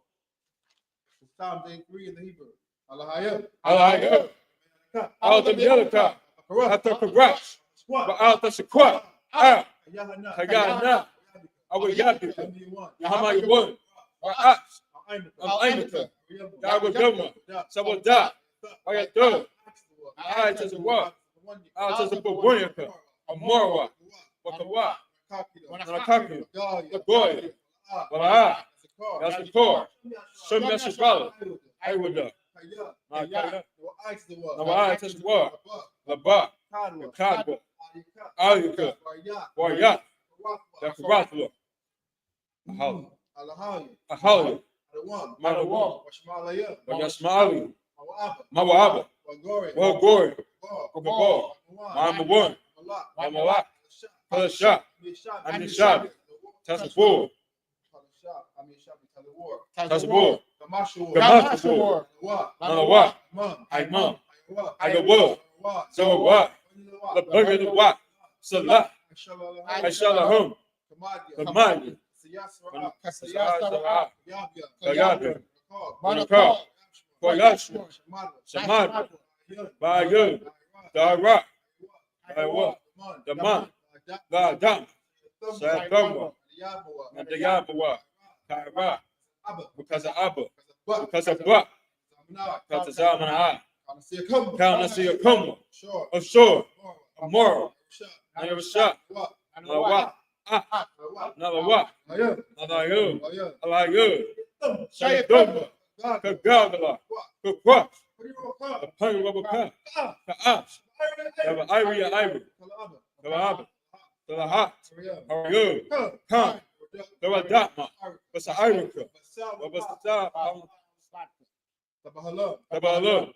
Psalms 83 in the Hebrew. Hallelujah. Hallelujah. Out of Yelaka, out of Karash, out of Shakwa, out YAHANNA. Kayana, our Yabi, Yahama one, Wa'at, Al-Aimaka, Dawagama, Sawada, Wayatu, I to the walk, out to the Bubunyaka, Amorwa, Wakawa, Nakaki, Lagoya, Wala, Yasakor, Shum Yasakala, I would know. Nawai to the walk, Laba, Kago, Ayuka, Waya, Yakaratla, Ahali, Madawa, Wayasmali, Mawaba, Wagori, Wagabo, Mama one, Mama Palasha, Amishab, Tasapur, Tasapur, Gamashapur, Nanawa, Imam, Agawa, Zawa, the burger the what, Salah, I shall home, Kamadi, Kayabia, Manaka, Koyashi, Samad, Bayu, Dara, Iwa, the man, the dam, Sadama, and the Yabawa, Kara, because of Abba, because of what, because of Zamana, Count see a come, ashore, a moral, another shot, another what, another what, another you, like you, say double, Kagala, Kukwa, the Pang Rubber Cup, the Ops, the Ivory, the Abba, the Hot, how are you? Come, the Radama, what's the Ivory? What was the top? The Bahala.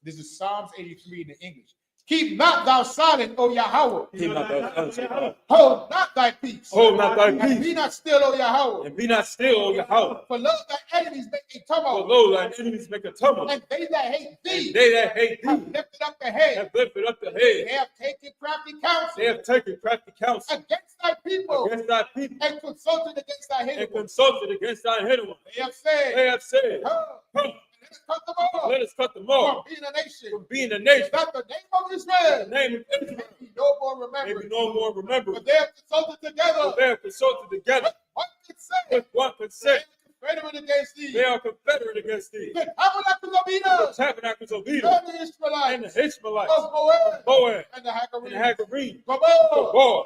This is Psalms 83 in the English. Keep not thou silent, O Yahweh. Keep not thou silent. Hold not thy peace. Hold not thy And be peace. not still, O Yahweh. And be not still, O Yahweh. For lo, thy enemies make a For tumult. lo, thine enemies make a tumult. And they that hate thee And they that hate have thee lifted up the head. have lifted up the They head. have taken crafty counsel They have taken crafty counsel against thy people against thy people and consulted against thy and hidden ones. consulted against thy hidden ones. They have said, They have said, Come, come, let us cut them let us off cut them off from being a nation. from being a nation. That the name of The Israel name of Israel may be no more may remembered. be no more remembered. But they have consulted together But they have consulted together with one consent. with one consent. Confederate against thee. They are confederate against thee. The tabernacles of The Edom tabernacles of and Edom the and Israelites the Ishmaelites, of Moab Moab and the and the Hagarenes. Hagarene, Gabal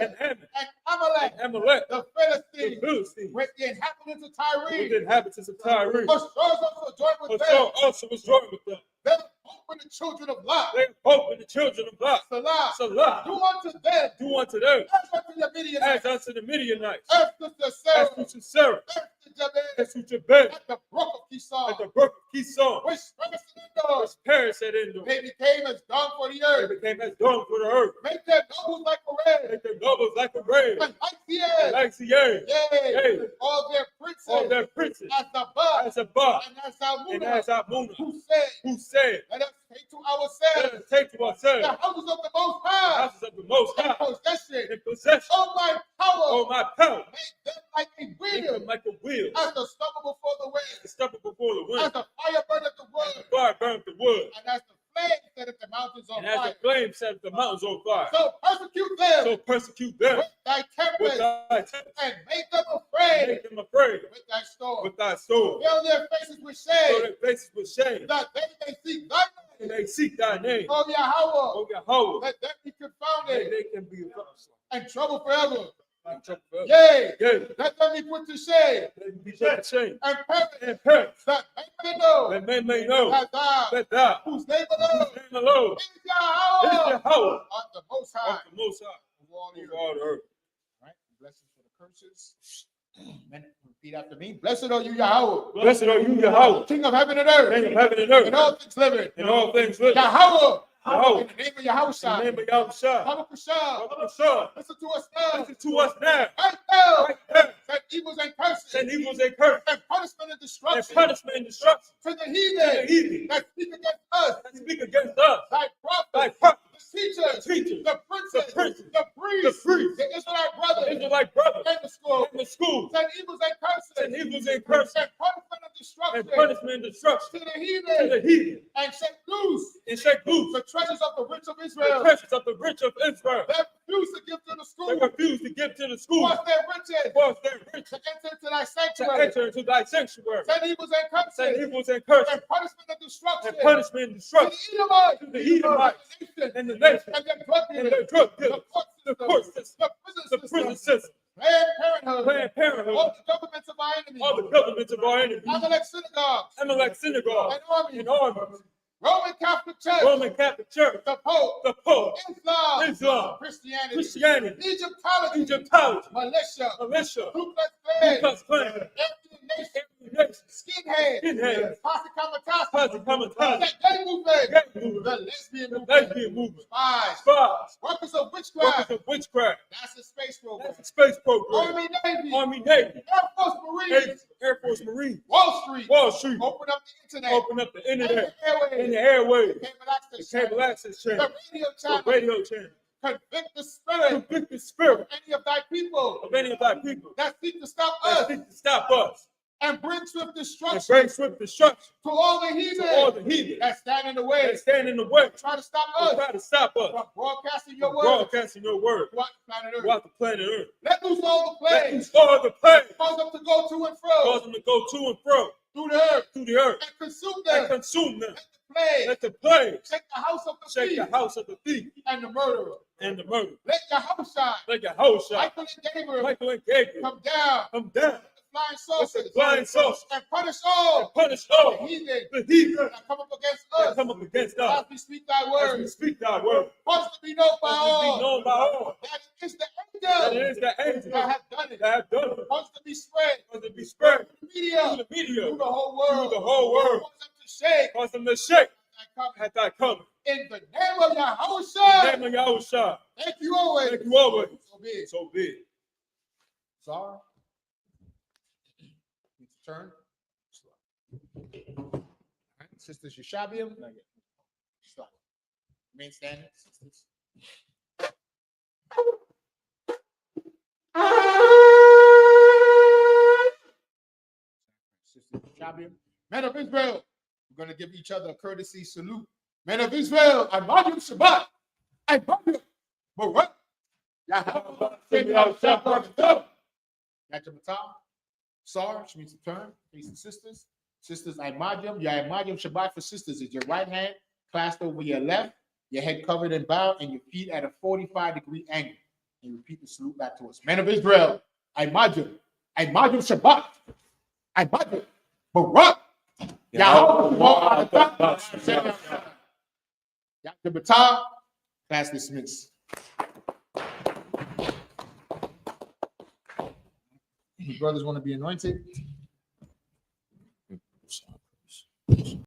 and and Ammon Ammon and Amalek, and Amalek, the the Philistines, Philistines, with the inhabitants of with Tyre. the inhabitants of Tyre. For sure also joined with But them. so also was joined with them. They open the children of Lot. They hope in the children of Lot. Salah. Salah, Do unto them do unto them as unto the Midianites, as unto the Midianites, as to as Sarah, to Sisera, as to Jabez, as to Jabez, at the brook of Kishon, at the brook of Kishon, which springs in Endor. which perished at Endor. They became as dung for the They earth. became as dawn for the earth. Make their nobles like a red, Make their nobles like a raven, and like the air. like the air. Yea, Yea. all their princes, All their princes, as the bud, as a bar, and as and Almuna, as Amuna, who said, who said, let us take to let ourselves us take to the ourselves houses of the Most the High, houses of the Most in High possession. in possession. Oh, my power, Oh, my power, make them like a make wheel, them like a wheel, as the stubble before the wind, to step before the as wind, the fire burneth the as wood, the fire burned the wood, and as the flame setteth the on And as fire. the flame set the mountains on fire. So persecute them So persecute them with thy with tempest thy tempest. and make them afraid Make them afraid with thy storm. with thy sword. Fill their faces with So shame their faces with shame. that they may seek thy And name. they seek thy name. O Yahweh, O Yahweh. let them be They confounded can be and troubled forever. in trouble forever. Yea, Yea, let them be put to shame they can be put to shame. and perish, And perish. that they may know That men may know that thou, that thou, whose name whose alone name alone is is Yahweh, Yahweh art the Most of High the Most High of all the of earth. all the earth. Right? Blessings for the curses. Amen. Repeat after me. Blessed are you, Yahweh, Blessed are you, Yahweh, King of heaven and earth, King of heaven and and earth, all things living. and all things living. Yahweh, Yahweh, in the name of Yahushua, in the name of Yahushua, Yahushua, listen to us now. listen to us now. Right now, Right now. send evils and curses, Send evils and curses and punishment and and destruction punishment and destruction to the to the heathen heathen that speak against us, that speak against us. thy Thy prophets, prophets, the teachers, the teachers, the princes, the princes, the priests, the priests, the Israelite brothers, Israelite brothers, and the school. in the schools, Send evils and curses, send evils and curses and punishment and destruction and punishment and destruction to the to heathen, the heathen, and set loose and shake loose the treasures of the rich of the Israel. treasures of the rich of Israel. They refuse to give to the They school, refuse to give to the school, force their riches force their riches to enter into thy to sanctuary. enter into thy sanctuary. Send evils and Send curses, evils and curses and punishment and destruction and punishment and to destruction the Edomites, to the Edomites and and the nation their drug and dealers, their drug the dealers, court the system, court system, the the prison prison system, system, Planned Parenthood, Planned Parenthood, all the governments of our enemies, all the governments of our enemies, Amalek synagogues, Amalek synagogues, and armies, and armies, Roman Catholic Church, Roman Catholic Church, the Pope, the Pope, Islam, Islam, Christianity, Christianity, Egyptology, Egyptology, militia, militia, Ku Ku Klux Klan, Klux Klan, Indian Nation, every nation, skinheads, skinheads, posse comitatus, Posse Comitatus, gay movement, gay movement, the lesbian the movement, lesbian movement, spies, spies, workers of witchcraft, workers of witchcraft, NASA space program, that's a space program, Army, Navy, Army, Navy, Air Force, Marines, Air Force, Marines, Wall Street, Wall Street, open up the internet, open up the internet and and the airwaves, cable the access cable channel, access channel, the radio the channel, radio channel, convict the spirit convict the spirit of any of thy people of any of thy people that seek to stop that us seek to stop us and bring swift and destruction bring swift destruction to all the to all heathen the heathen that stand in the way, that stand in the way try to stop to us try to stop us from broadcasting your from word broadcasting your word throughout the planet Earth. throughout the planet Earth. Let loose all the Let plagues, these all the plagues cause them to go to and cause fro them to go to and fro through the earth through the earth and consume and them. consume them. Let the plague Let the plagues shake the house of the shake thief the house of the thief and the murderer. and the murderer. Let the house shine. Let your house shine. Michael and Gabriel Michael and Gabriel come down come down with the flying with saucers the flying saucers and punish and all punish the all heathen the heathen that come up against that us come up against as us we speak thy as we word. speak thy word. Cause it to be known by Let it be all known by all that it is the that it angel is the angel that have done it. that have done it. Cause it to be spread Cause it be spread through the through media, the media, through the whole through world. the whole world. Cause them to shake Cause them to shake thy coming. at thy coming. In the name of In the Yahushua. name of Yahushua. Thank you always. Thank you always. So be it. So be it. Sorry. Need to turn. All right, Sisters Yeshabiim. Stop. Remain standing, sisters. Sisters Yeshabiim. Men of Israel, we're going to give each other a courtesy salute. Men of Israel, I love you, Shabbat. I love you. But what? Yahanan. Sar, which means to turn, facing sisters. Sisters, Imadium. Your Imadium Shabbat for sisters is your right hand clasped over your left, your head covered and bowed, and your feet at a 45-degree angle. And repeat the salute back to us. Men of Israel, Imadium. Imadium Shabbat. Imadium. Barak. Yahweh. Yahanan. Class dismissed. Brothers want to be anointed.